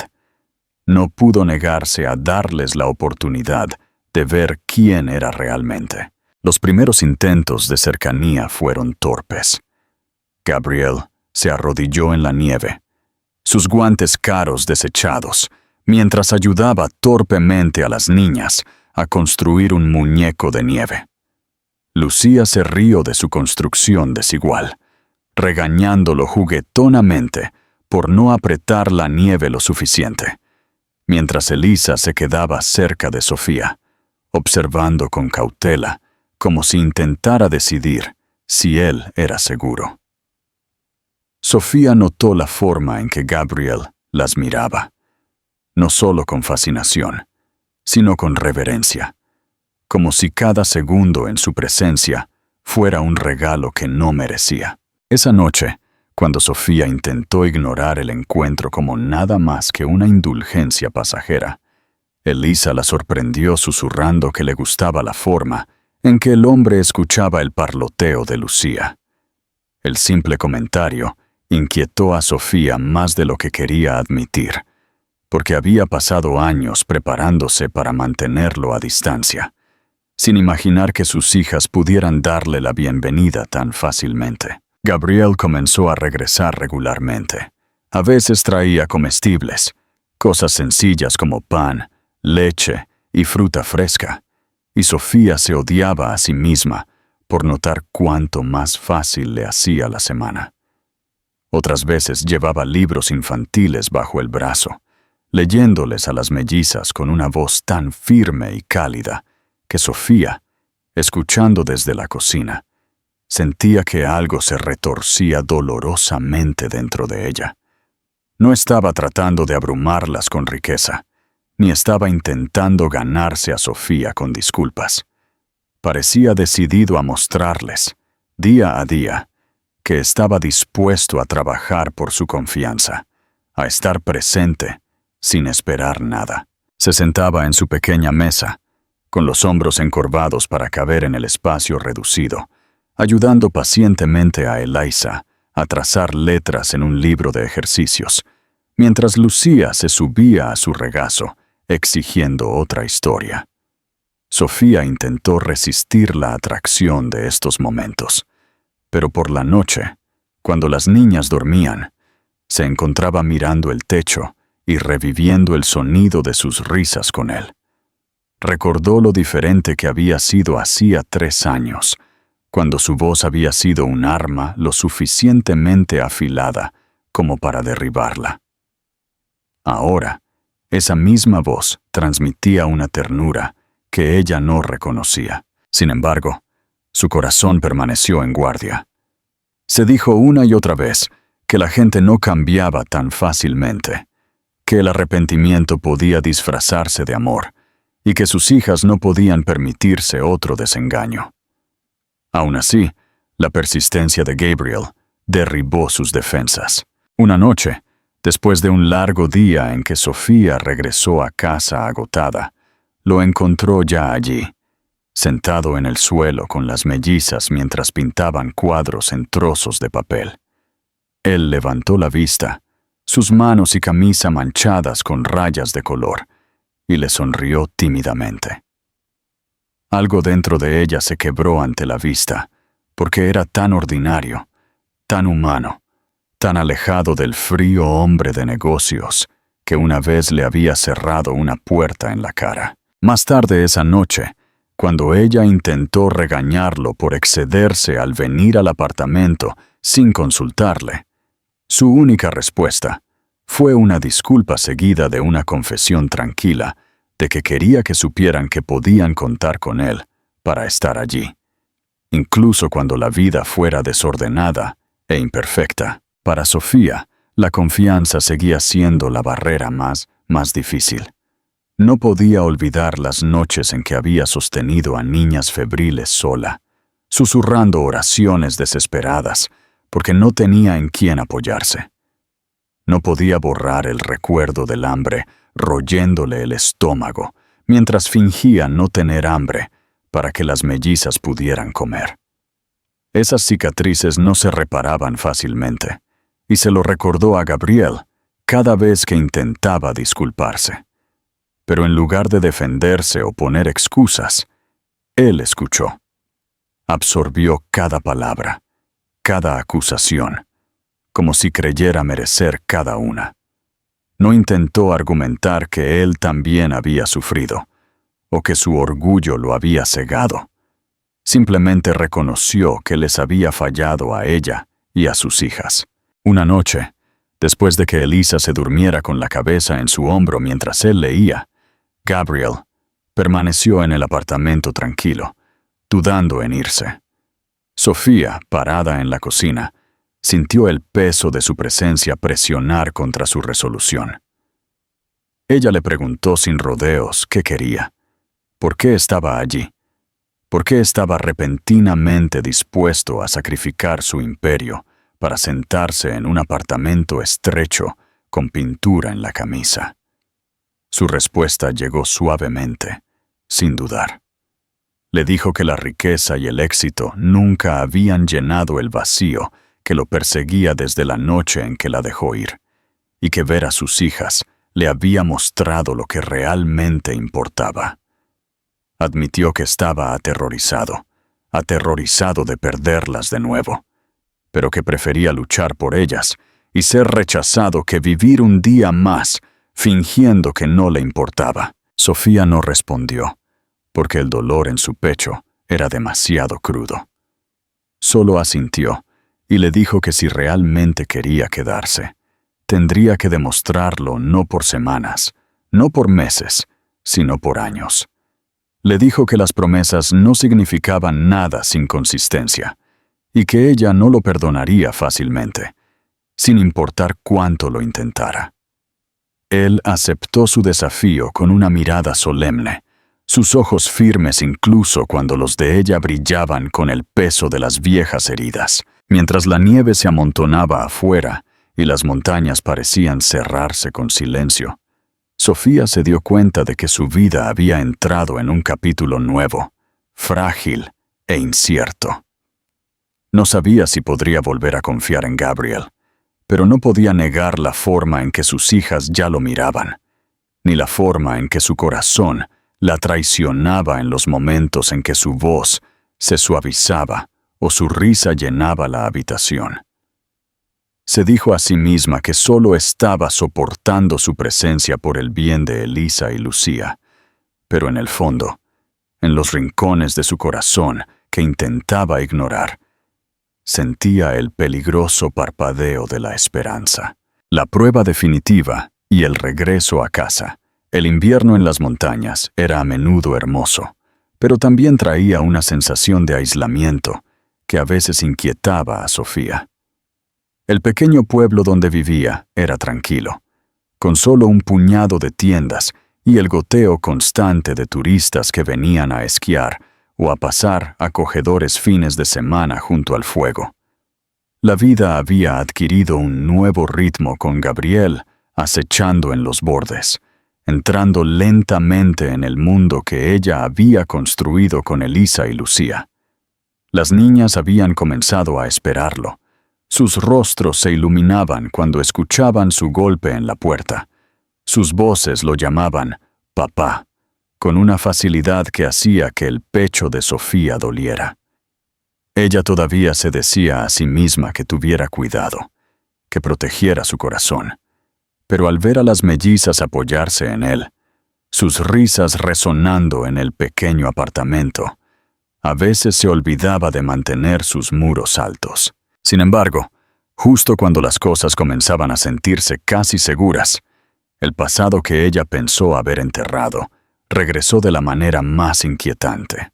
no pudo negarse a darles la oportunidad de ver quién era realmente. Los primeros intentos de cercanía fueron torpes. Gabriel se arrodilló en la nieve, sus guantes caros desechados, mientras ayudaba torpemente a las niñas a construir un muñeco de nieve. Lucía se rió de su construcción desigual, regañándolo juguetonamente por no apretar la nieve lo suficiente, mientras Elisa se quedaba cerca de Sofía, observando con cautela, como si intentara decidir si él era seguro. Sofía notó la forma en que Gabriel las miraba, no solo con fascinación, sino con reverencia, como si cada segundo en su presencia fuera un regalo que no merecía. Esa noche, cuando Sofía intentó ignorar el encuentro como nada más que una indulgencia pasajera, Elisa la sorprendió susurrando que le gustaba la forma en que el hombre escuchaba el parloteo de Lucía. El simple comentario inquietó a Sofía más de lo que quería admitir, porque había pasado años preparándose para mantenerlo a distancia, sin imaginar que sus hijas pudieran darle la bienvenida tan fácilmente. Gabriel comenzó a regresar regularmente. A veces traía comestibles, cosas sencillas como pan, leche y fruta fresca, y Sofía se odiaba a sí misma por notar cuánto más fácil le hacía la semana. Otras veces llevaba libros infantiles bajo el brazo, leyéndoles a las mellizas con una voz tan firme y cálida que Sofía, escuchando desde la cocina, sentía que algo se retorcía dolorosamente dentro de ella. No estaba tratando de abrumarlas con riqueza, ni estaba intentando ganarse a Sofía con disculpas. Parecía decidido a mostrarles, día a día, que estaba dispuesto a trabajar por su confianza, a estar presente, sin esperar nada. Se sentaba en su pequeña mesa, con los hombros encorvados para caber en el espacio reducido, ayudando pacientemente a Eliza a trazar letras en un libro de ejercicios, mientras Lucía se subía a su regazo, exigiendo otra historia. Sofía intentó resistir la atracción de estos momentos, pero por la noche, cuando las niñas dormían, se encontraba mirando el techo y reviviendo el sonido de sus risas con él. Recordó lo diferente que había sido hacía 3 años, cuando su voz había sido un arma lo suficientemente afilada como para derribarla. Ahora, esa misma voz transmitía una ternura que ella no reconocía. Sin embargo, su corazón permaneció en guardia. Se dijo una y otra vez que la gente no cambiaba tan fácilmente, que el arrepentimiento podía disfrazarse de amor y que sus hijas no podían permitirse otro desengaño. Aún así, la persistencia de Gabriel derribó sus defensas. Una noche, después de un largo día en que Sofía regresó a casa agotada, lo encontró ya allí, sentado en el suelo con las mellizas mientras pintaban cuadros en trozos de papel. Él levantó la vista, sus manos y camisa manchadas con rayas de color, y le sonrió tímidamente. Algo dentro de ella se quebró ante la vista, porque era tan ordinario, tan humano, tan alejado del frío hombre de negocios, que una vez le había cerrado una puerta en la cara. Más tarde esa noche, cuando ella intentó regañarlo por excederse al venir al apartamento sin consultarle, su única respuesta fue una disculpa seguida de una confesión tranquila de que quería que supieran que podían contar con él para estar allí, incluso cuando la vida fuera desordenada e imperfecta. Para Sofía, la confianza seguía siendo la barrera más difícil. No podía olvidar las noches en que había sostenido a niñas febriles sola, susurrando oraciones desesperadas, porque no tenía en quién apoyarse. No podía borrar el recuerdo del hambre royéndole el estómago, mientras fingía no tener hambre para que las mellizas pudieran comer. Esas cicatrices no se reparaban fácilmente, y se lo recordó a Gabriel cada vez que intentaba disculparse. Pero en lugar de defenderse o poner excusas, él escuchó. Absorbió cada palabra, cada acusación, como si creyera merecer cada una. No intentó argumentar que él también había sufrido, o que su orgullo lo había cegado. Simplemente reconoció que les había fallado a ella y a sus hijas. Una noche, después de que Eliza se durmiera con la cabeza en su hombro mientras él leía, Gabriel permaneció en el apartamento tranquilo, dudando en irse. Sofía, parada en la cocina, sintió el peso de su presencia presionar contra su resolución. Ella le preguntó sin rodeos qué quería, por qué estaba allí, por qué estaba repentinamente dispuesto a sacrificar su imperio para sentarse en un apartamento estrecho con pintura en la camisa. Su respuesta llegó suavemente, sin dudar. Le dijo que la riqueza y el éxito nunca habían llenado el vacío que lo perseguía desde la noche en que la dejó ir, y que ver a sus hijas le había mostrado lo que realmente importaba. Admitió que estaba aterrorizado de perderlas de nuevo, pero que prefería luchar por ellas y ser rechazado que vivir un día más fingiendo que no le importaba. Sofía no respondió, porque el dolor en su pecho era demasiado crudo. Solo asintió y le dijo que si realmente quería quedarse, tendría que demostrarlo no por semanas, no por meses, sino por años. Le dijo que las promesas no significaban nada sin consistencia, y que ella no lo perdonaría fácilmente, sin importar cuánto lo intentara. Él aceptó su desafío con una mirada solemne, sus ojos firmes incluso cuando los de ella brillaban con el peso de las viejas heridas. Mientras la nieve se amontonaba afuera y las montañas parecían cerrarse con silencio, Sofía se dio cuenta de que su vida había entrado en un capítulo nuevo, frágil e incierto. No sabía si podría volver a confiar en Gabriel, pero no podía negar la forma en que sus hijas ya lo miraban, ni la forma en que su corazón la traicionaba en los momentos en que su voz se suavizaba o su risa llenaba la habitación. Se dijo a sí misma que solo estaba soportando su presencia por el bien de Elisa y Lucía, pero en el fondo, en los rincones de su corazón que intentaba ignorar, sentía el peligroso parpadeo de la esperanza. La prueba definitiva y el regreso a casa. El invierno en las montañas era a menudo hermoso, pero también traía una sensación de aislamiento que a veces inquietaba a Sofía. El pequeño pueblo donde vivía era tranquilo, con solo un puñado de tiendas y el goteo constante de turistas que venían a esquiar o a pasar acogedores fines de semana junto al fuego. La vida había adquirido un nuevo ritmo con Gabriel acechando en los bordes, entrando lentamente en el mundo que ella había construido con Elisa y Lucía. Las niñas habían comenzado a esperarlo. Sus rostros se iluminaban cuando escuchaban su golpe en la puerta. Sus voces lo llamaban papá, con una facilidad que hacía que el pecho de Sofía doliera. Ella todavía se decía a sí misma que tuviera cuidado, que protegiera su corazón. Pero al ver a las mellizas apoyarse en él, sus risas resonando en el pequeño apartamento, a veces se olvidaba de mantener sus muros altos. Sin embargo, justo cuando las cosas comenzaban a sentirse casi seguras, el pasado que ella pensó haber enterrado regresó de la manera más inquietante.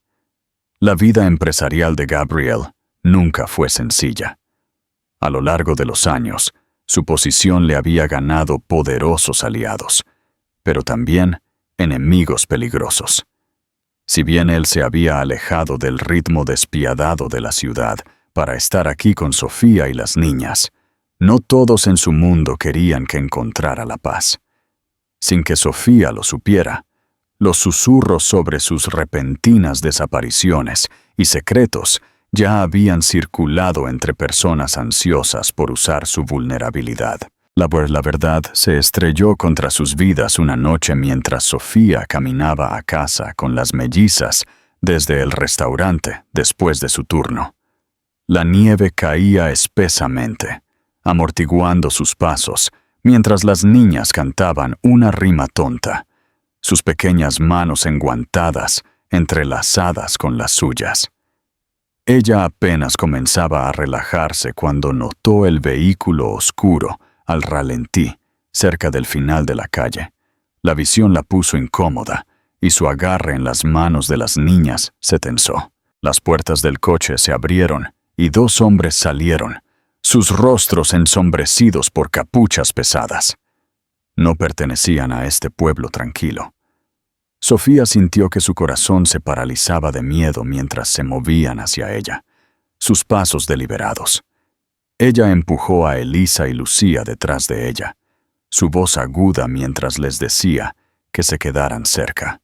La vida empresarial de Gabriel nunca fue sencilla. A lo largo de los años, su posición le había ganado poderosos aliados, pero también enemigos peligrosos. Si bien él se había alejado del ritmo despiadado de la ciudad para estar aquí con Sofía y las niñas, no todos en su mundo querían que encontrara la paz. Sin que Sofía lo supiera, los susurros sobre sus repentinas desapariciones y secretos ya habían circulado entre personas ansiosas por usar su vulnerabilidad. La verdad se estrelló contra sus vidas una noche mientras Sofía caminaba a casa con las mellizas desde el restaurante después de su turno. La nieve caía espesamente, amortiguando sus pasos, mientras las niñas cantaban una rima tonta, sus pequeñas manos enguantadas, entrelazadas con las suyas. Ella apenas comenzaba a relajarse cuando notó el vehículo oscuro al ralentí, cerca del final de la calle. La visión la puso incómoda, y su agarre en las manos de las niñas se tensó. Las puertas del coche se abrieron, y dos hombres salieron, sus rostros ensombrecidos por capuchas pesadas. No pertenecían a este pueblo tranquilo. Sofía sintió que su corazón se paralizaba de miedo mientras se movían hacia ella, sus pasos deliberados. Ella empujó a Elisa y Lucía detrás de ella, su voz aguda mientras les decía que se quedaran cerca.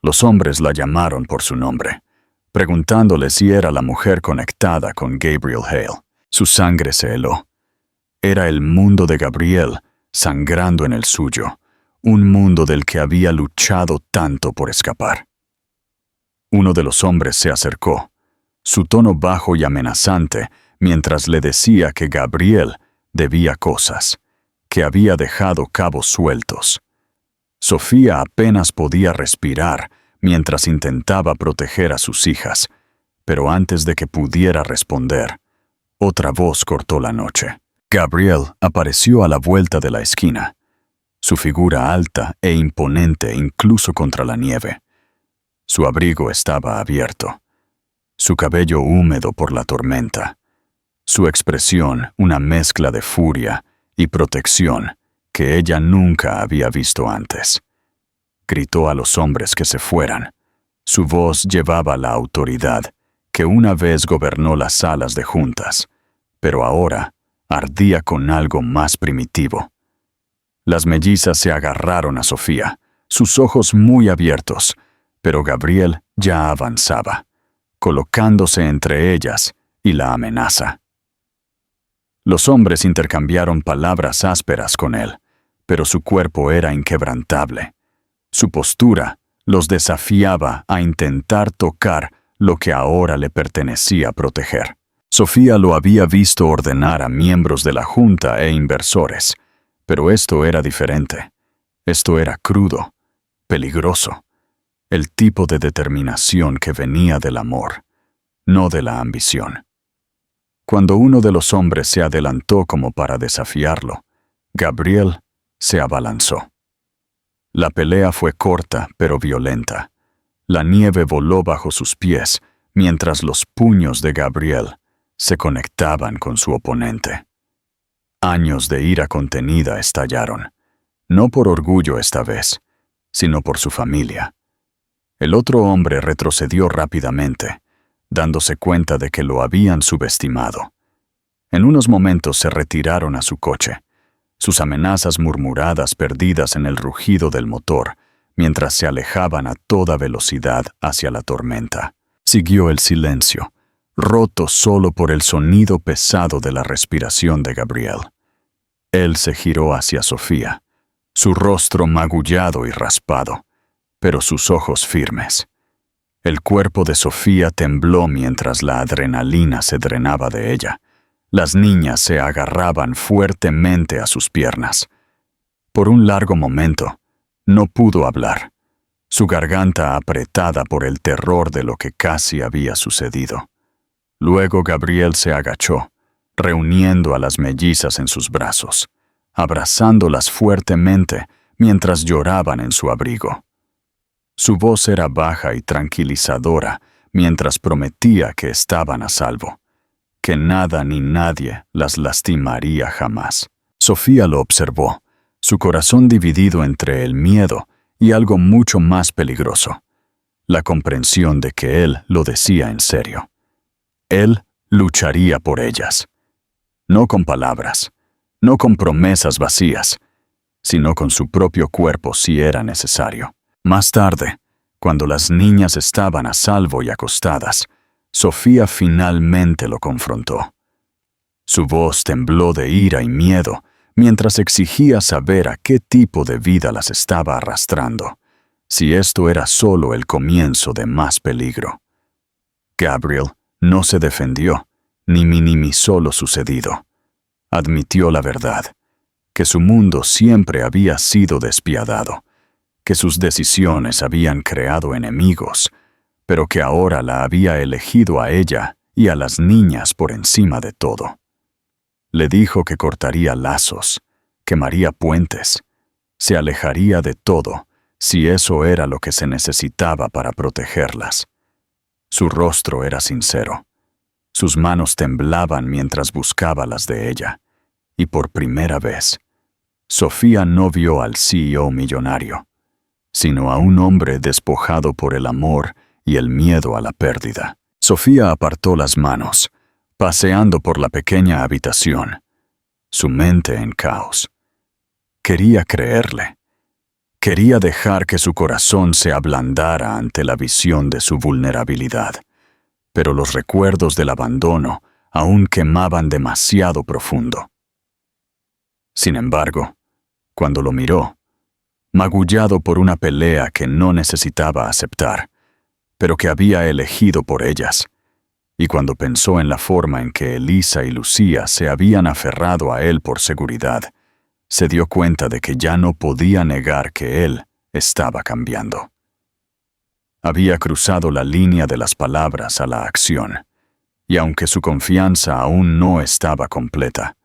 Los hombres la llamaron por su nombre, preguntándole si era la mujer conectada con Gabriel Hale. Su sangre se heló. Era el mundo de Gabriel sangrando en el suyo, un mundo del que había luchado tanto por escapar. Uno de los hombres se acercó, su tono bajo y amenazante, mientras le decía que Gabriel debía cosas, que había dejado cabos sueltos. Sofía apenas podía respirar mientras intentaba proteger a sus hijas, pero antes de que pudiera responder, otra voz cortó la noche. Gabriel apareció a la vuelta de la esquina, su figura alta e imponente incluso contra la nieve. Su abrigo estaba abierto, su cabello húmedo por la tormenta, su expresión una mezcla de furia y protección que ella nunca había visto antes. Gritó a los hombres que se fueran. Su voz llevaba la autoridad que una vez gobernó las salas de juntas, pero ahora ardía con algo más primitivo. Las mellizas se agarraron a Sofía, sus ojos muy abiertos, pero Gabriel ya avanzaba, colocándose entre ellas y la amenaza. Los hombres intercambiaron palabras ásperas con él, pero su cuerpo era inquebrantable. Su postura los desafiaba a intentar tocar lo que ahora le pertenecía proteger. Sofía lo había visto ordenar a miembros de la junta e inversores, pero esto era diferente. Esto era crudo, peligroso, el tipo de determinación que venía del amor, no de la ambición. Cuando uno de los hombres se adelantó como para desafiarlo, Gabriel se abalanzó. La pelea fue corta pero violenta. La nieve voló bajo sus pies mientras los puños de Gabriel se conectaban con su oponente. Años de ira contenida estallaron, no por orgullo esta vez, sino por su familia. El otro hombre retrocedió rápidamente, dándose cuenta de que lo habían subestimado. En unos momentos se retiraron a su coche, sus amenazas murmuradas perdidas en el rugido del motor, mientras se alejaban a toda velocidad hacia la tormenta. Siguió el silencio, roto solo por el sonido pesado de la respiración de Gabriel. Él se giró hacia Sofía, su rostro magullado y raspado, pero sus ojos firmes. El cuerpo de Sofía tembló mientras la adrenalina se drenaba de ella. Las niñas se agarraban fuertemente a sus piernas. Por un largo momento, no pudo hablar, su garganta apretada por el terror de lo que casi había sucedido. Luego Gabriel se agachó, reuniendo a las mellizas en sus brazos, abrazándolas fuertemente mientras lloraban en su abrigo. Su voz era baja y tranquilizadora mientras prometía que estaban a salvo, que nada ni nadie las lastimaría jamás. Sofía lo observó, su corazón dividido entre el miedo y algo mucho más peligroso, la comprensión de que él lo decía en serio. Él lucharía por ellas, no con palabras, no con promesas vacías, sino con su propio cuerpo si era necesario. Más tarde, cuando las niñas estaban a salvo y acostadas, Sofía finalmente lo confrontó. Su voz tembló de ira y miedo mientras exigía saber a qué tipo de vida las estaba arrastrando, si esto era solo el comienzo de más peligro. Gabriel no se defendió ni minimizó lo sucedido. Admitió la verdad, que su mundo siempre había sido despiadado, que sus decisiones habían creado enemigos, pero que ahora la había elegido a ella y a las niñas por encima de todo. Le dijo que cortaría lazos, quemaría puentes, se alejaría de todo si eso era lo que se necesitaba para protegerlas. Su rostro era sincero. Sus manos temblaban mientras buscaba las de ella, y por primera vez, Sofía no vio al CEO millonario, sino a un hombre despojado por el amor y el miedo a la pérdida. Sofía apartó las manos, paseando por la pequeña habitación, su mente en caos. Quería creerle. Quería dejar que su corazón se ablandara ante la visión de su vulnerabilidad, pero los recuerdos del abandono aún quemaban demasiado profundo. Sin embargo, cuando lo miró, magullado por una pelea que no necesitaba aceptar, pero que había elegido por ellas, y cuando pensó en la forma en que Elisa y Lucía se habían aferrado a él por seguridad, se dio cuenta de que ya no podía negar que él estaba cambiando. Había cruzado la línea de las palabras a la acción, y aunque su confianza aún no estaba completa,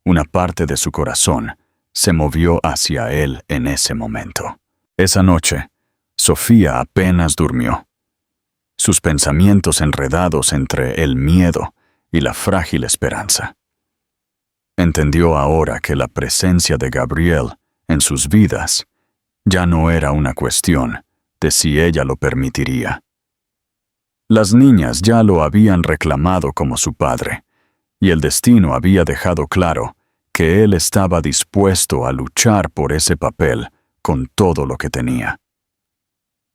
una parte de su corazón se movió hacia él en ese momento. Esa noche, Sofía apenas durmió. Sus pensamientos enredados entre el miedo y la frágil esperanza. Entendió ahora que la presencia de Gabriel en sus vidas ya no era una cuestión de si ella lo permitiría. Las niñas ya lo habían reclamado como su padre, y el destino había dejado claro que él estaba dispuesto a luchar por ese papel con todo lo que tenía.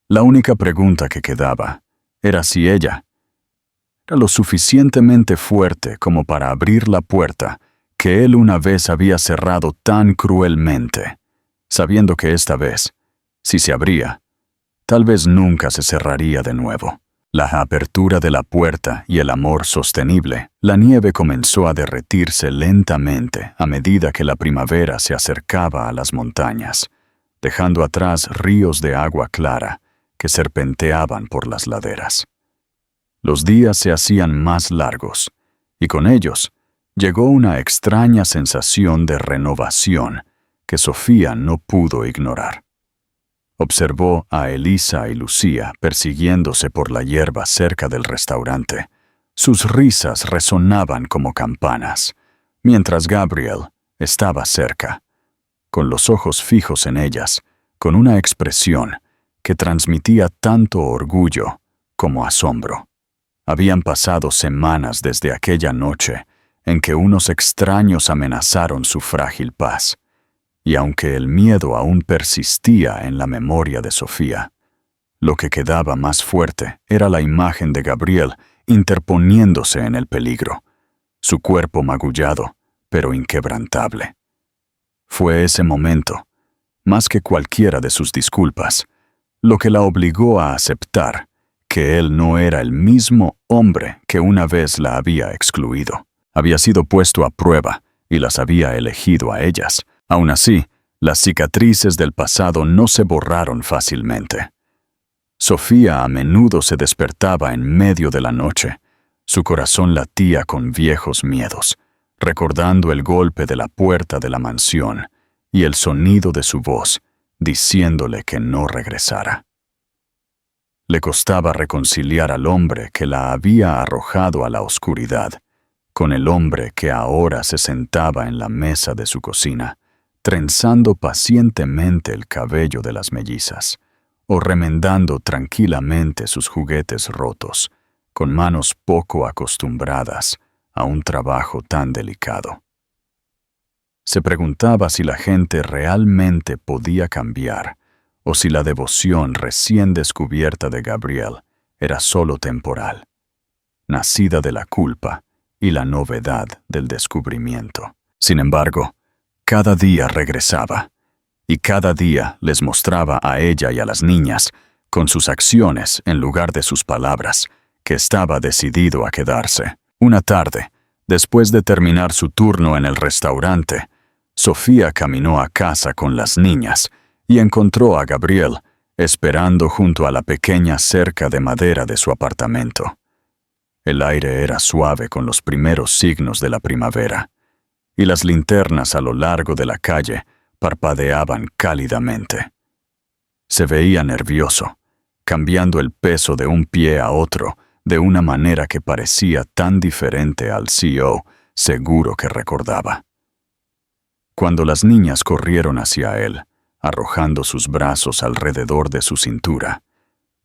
La única pregunta que quedaba era si ella era lo suficientemente fuerte como para abrir la puerta que él una vez había cerrado tan cruelmente, sabiendo que esta vez, si se abría, tal vez nunca se cerraría de nuevo. La apertura de la puerta y el amor sostenible, la nieve comenzó a derretirse lentamente a medida que la primavera se acercaba a las montañas, dejando atrás ríos de agua clara que serpenteaban por las laderas. Los días se hacían más largos, y con ellos llegó una extraña sensación de renovación que Sofía no pudo ignorar. Observó a Elisa y Lucía persiguiéndose por la hierba cerca del restaurante. Sus risas resonaban como campanas, mientras Gabriel estaba cerca, con los ojos fijos en ellas, con una expresión que transmitía tanto orgullo como asombro. Habían pasado semanas desde aquella noche en que unos extraños amenazaron su frágil paz. Y aunque el miedo aún persistía en la memoria de Sofía, lo que quedaba más fuerte era la imagen de Gabriel interponiéndose en el peligro, su cuerpo magullado, pero inquebrantable. Fue ese momento, más que cualquiera de sus disculpas, lo que la obligó a aceptar que él no era el mismo hombre que una vez la había excluido. Había sido puesto a prueba y las había elegido a ellas. Aún así, las cicatrices del pasado no se borraron fácilmente. Sofía a menudo se despertaba en medio de la noche. Su corazón latía con viejos miedos, recordando el golpe de la puerta de la mansión y el sonido de su voz, diciéndole que no regresara. Le costaba reconciliar al hombre que la había arrojado a la oscuridad, con el hombre que ahora se sentaba en la mesa de su cocina, trenzando pacientemente el cabello de las mellizas, o remendando tranquilamente sus juguetes rotos, con manos poco acostumbradas a un trabajo tan delicado. Se preguntaba si la gente realmente podía cambiar, o si la devoción recién descubierta de Gabriel era solo temporal, nacida de la culpa y la novedad del descubrimiento. Sin embargo, cada día regresaba, y cada día les mostraba a ella y a las niñas, con sus acciones en lugar de sus palabras, que estaba decidido a quedarse. Una tarde, después de terminar su turno en el restaurante, Sofía caminó a casa con las niñas y encontró a Gabriel esperando junto a la pequeña cerca de madera de su apartamento. El aire era suave con los primeros signos de la primavera, y las linternas a lo largo de la calle parpadeaban cálidamente. Se veía nervioso, cambiando el peso de un pie a otro de una manera que parecía tan diferente al CEO seguro que recordaba. Cuando las niñas corrieron hacia él, arrojando sus brazos alrededor de su cintura,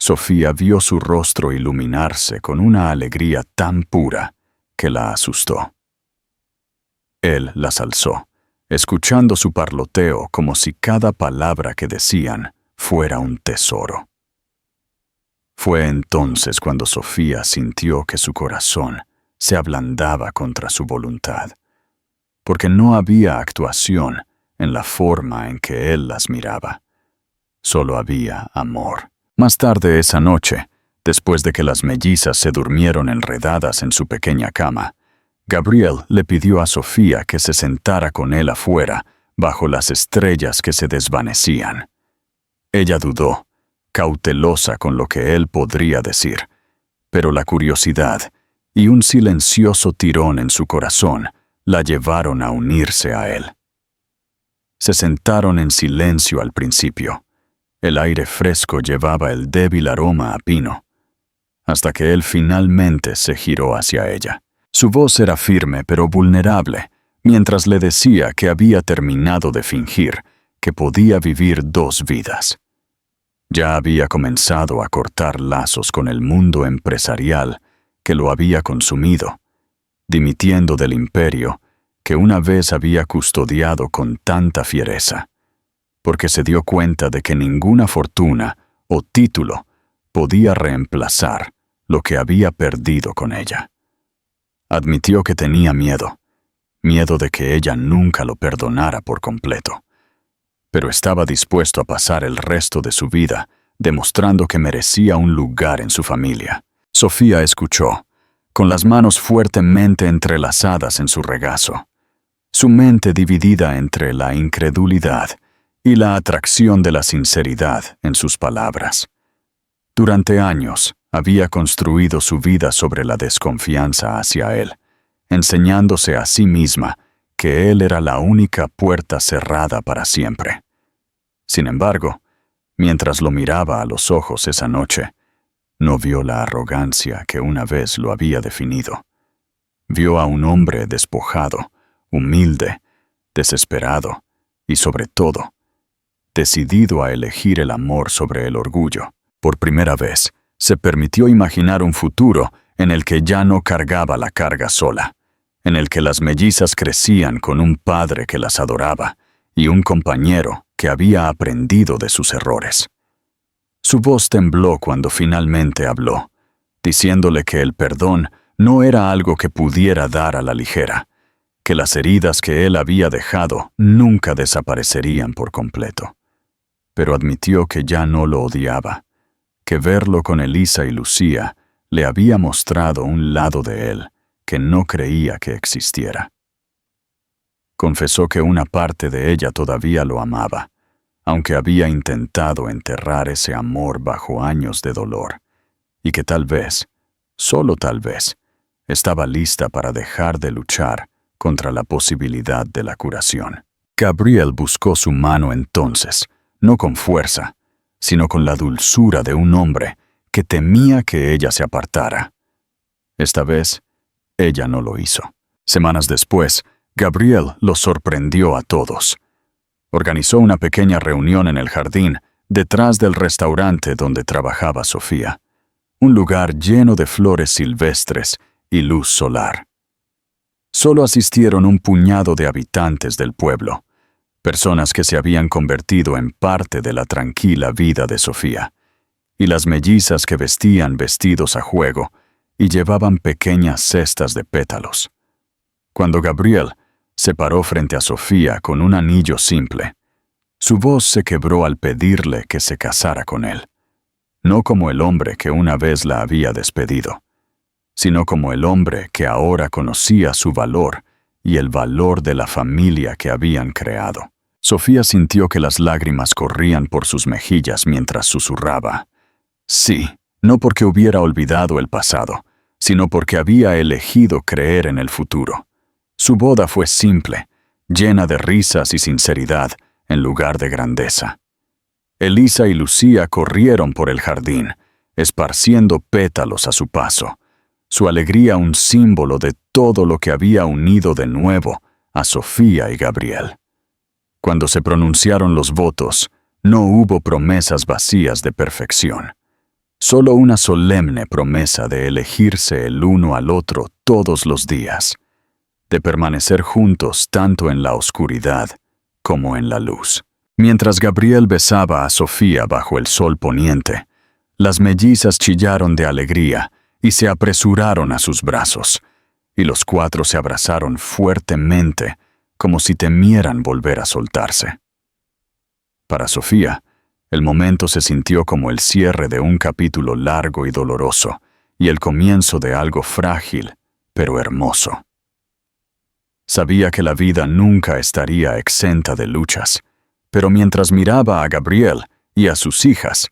Sofía vio su rostro iluminarse con una alegría tan pura que la asustó. Él las alzó, escuchando su parloteo como si cada palabra que decían fuera un tesoro. Fue entonces cuando Sofía sintió que su corazón se ablandaba contra su voluntad, porque no había actuación en la forma en que él las miraba. Solo había amor. Más tarde esa noche, después de que las mellizas se durmieron enredadas en su pequeña cama, Gabriel le pidió a Sofía que se sentara con él afuera, bajo las estrellas que se desvanecían. Ella dudó, cautelosa con lo que él podría decir, pero la curiosidad y un silencioso tirón en su corazón la llevaron a unirse a él. Se sentaron en silencio al principio. El aire fresco llevaba el débil aroma a pino, hasta que él finalmente se giró hacia ella. Su voz era firme pero vulnerable, mientras le decía que había terminado de fingir que podía vivir 2 vidas. Ya había comenzado a cortar lazos con el mundo empresarial que lo había consumido, dimitiendo del imperio que una vez había custodiado con tanta fiereza, porque se dio cuenta de que ninguna fortuna o título podía reemplazar lo que había perdido con ella. Admitió que tenía miedo de que ella nunca lo perdonara por completo, pero estaba dispuesto a pasar el resto de su vida demostrando que merecía un lugar en su familia. Sofía escuchó, con las manos fuertemente entrelazadas en su regazo, su mente dividida entre la incredulidad y la atracción de la sinceridad en sus palabras. Durante años había construido su vida sobre la desconfianza hacia él, enseñándose a sí misma que él era la única puerta cerrada para siempre. Sin embargo, mientras lo miraba a los ojos esa noche, no vio la arrogancia que una vez lo había definido. Vio a un hombre despojado, humilde, desesperado y, sobre todo, decidido a elegir el amor sobre el orgullo. Por primera vez, se permitió imaginar un futuro en el que ya no cargaba la carga sola, en el que las mellizas crecían con un padre que las adoraba y un compañero que había aprendido de sus errores. Su voz tembló cuando finalmente habló, diciéndole que el perdón no era algo que pudiera dar a la ligera, que las heridas que él había dejado nunca desaparecerían por completo. Pero admitió que ya no lo odiaba, que verlo con Elisa y Lucía le había mostrado un lado de él que no creía que existiera. Confesó que una parte de ella todavía lo amaba, aunque había intentado enterrar ese amor bajo años de dolor, y que tal vez, solo tal vez, estaba lista para dejar de luchar contra la posibilidad de la curación. Gabriel buscó su mano entonces, no con fuerza, sino con la dulzura de un hombre que temía que ella se apartara. Esta vez, ella no lo hizo. Semanas después, Gabriel los sorprendió a todos. Organizó una pequeña reunión en el jardín, detrás del restaurante donde trabajaba Sofía, un lugar lleno de flores silvestres y luz solar. Solo asistieron un puñado de habitantes del pueblo, personas que se habían convertido en parte de la tranquila vida de Sofía, y las mellizas que vestían vestidos a juego y llevaban pequeñas cestas de pétalos. Cuando Gabriel se paró frente a Sofía con un anillo simple, su voz se quebró al pedirle que se casara con él, no como el hombre que una vez la había despedido, sino como el hombre que ahora conocía su valor y el valor de la familia que habían creado. Sofía sintió que las lágrimas corrían por sus mejillas mientras susurraba, sí, no porque hubiera olvidado el pasado, sino porque había elegido creer en el futuro. Su boda fue simple, llena de risas y sinceridad en lugar de grandeza. Elisa y Lucía corrieron por el jardín, esparciendo pétalos a su paso, su alegría un símbolo de todo lo que había unido de nuevo a Sofía y Gabriel. Cuando se pronunciaron los votos, no hubo promesas vacías de perfección, solo una solemne promesa de elegirse el uno al otro todos los días, de permanecer juntos tanto en la oscuridad como en la luz. Mientras Gabriel besaba a Sofía bajo el sol poniente, las mellizas chillaron de alegría y se apresuraron a sus brazos, y los 4 se abrazaron fuertemente, como si temieran volver a soltarse. Para Sofía, el momento se sintió como el cierre de un capítulo largo y doloroso, y el comienzo de algo frágil, pero hermoso. Sabía que la vida nunca estaría exenta de luchas, pero mientras miraba a Gabriel y a sus hijas,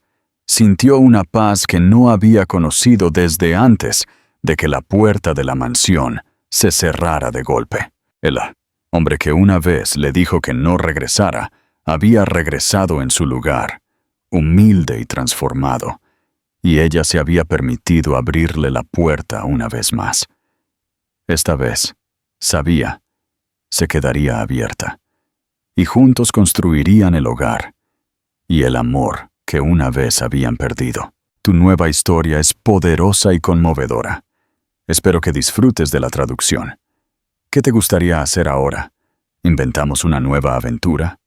sintió una paz que no había conocido desde antes de que la puerta de la mansión se cerrara de golpe. El hombre que una vez le dijo que no regresara, había regresado en su lugar, humilde y transformado, y ella se había permitido abrirle la puerta una vez más. Esta vez, sabía se quedaría abierta, y juntos construirían el hogar y el amor que una vez habían perdido. Tu nueva historia es poderosa y conmovedora. Espero que disfrutes de la traducción. ¿Qué te gustaría hacer ahora? ¿Inventamos una nueva aventura?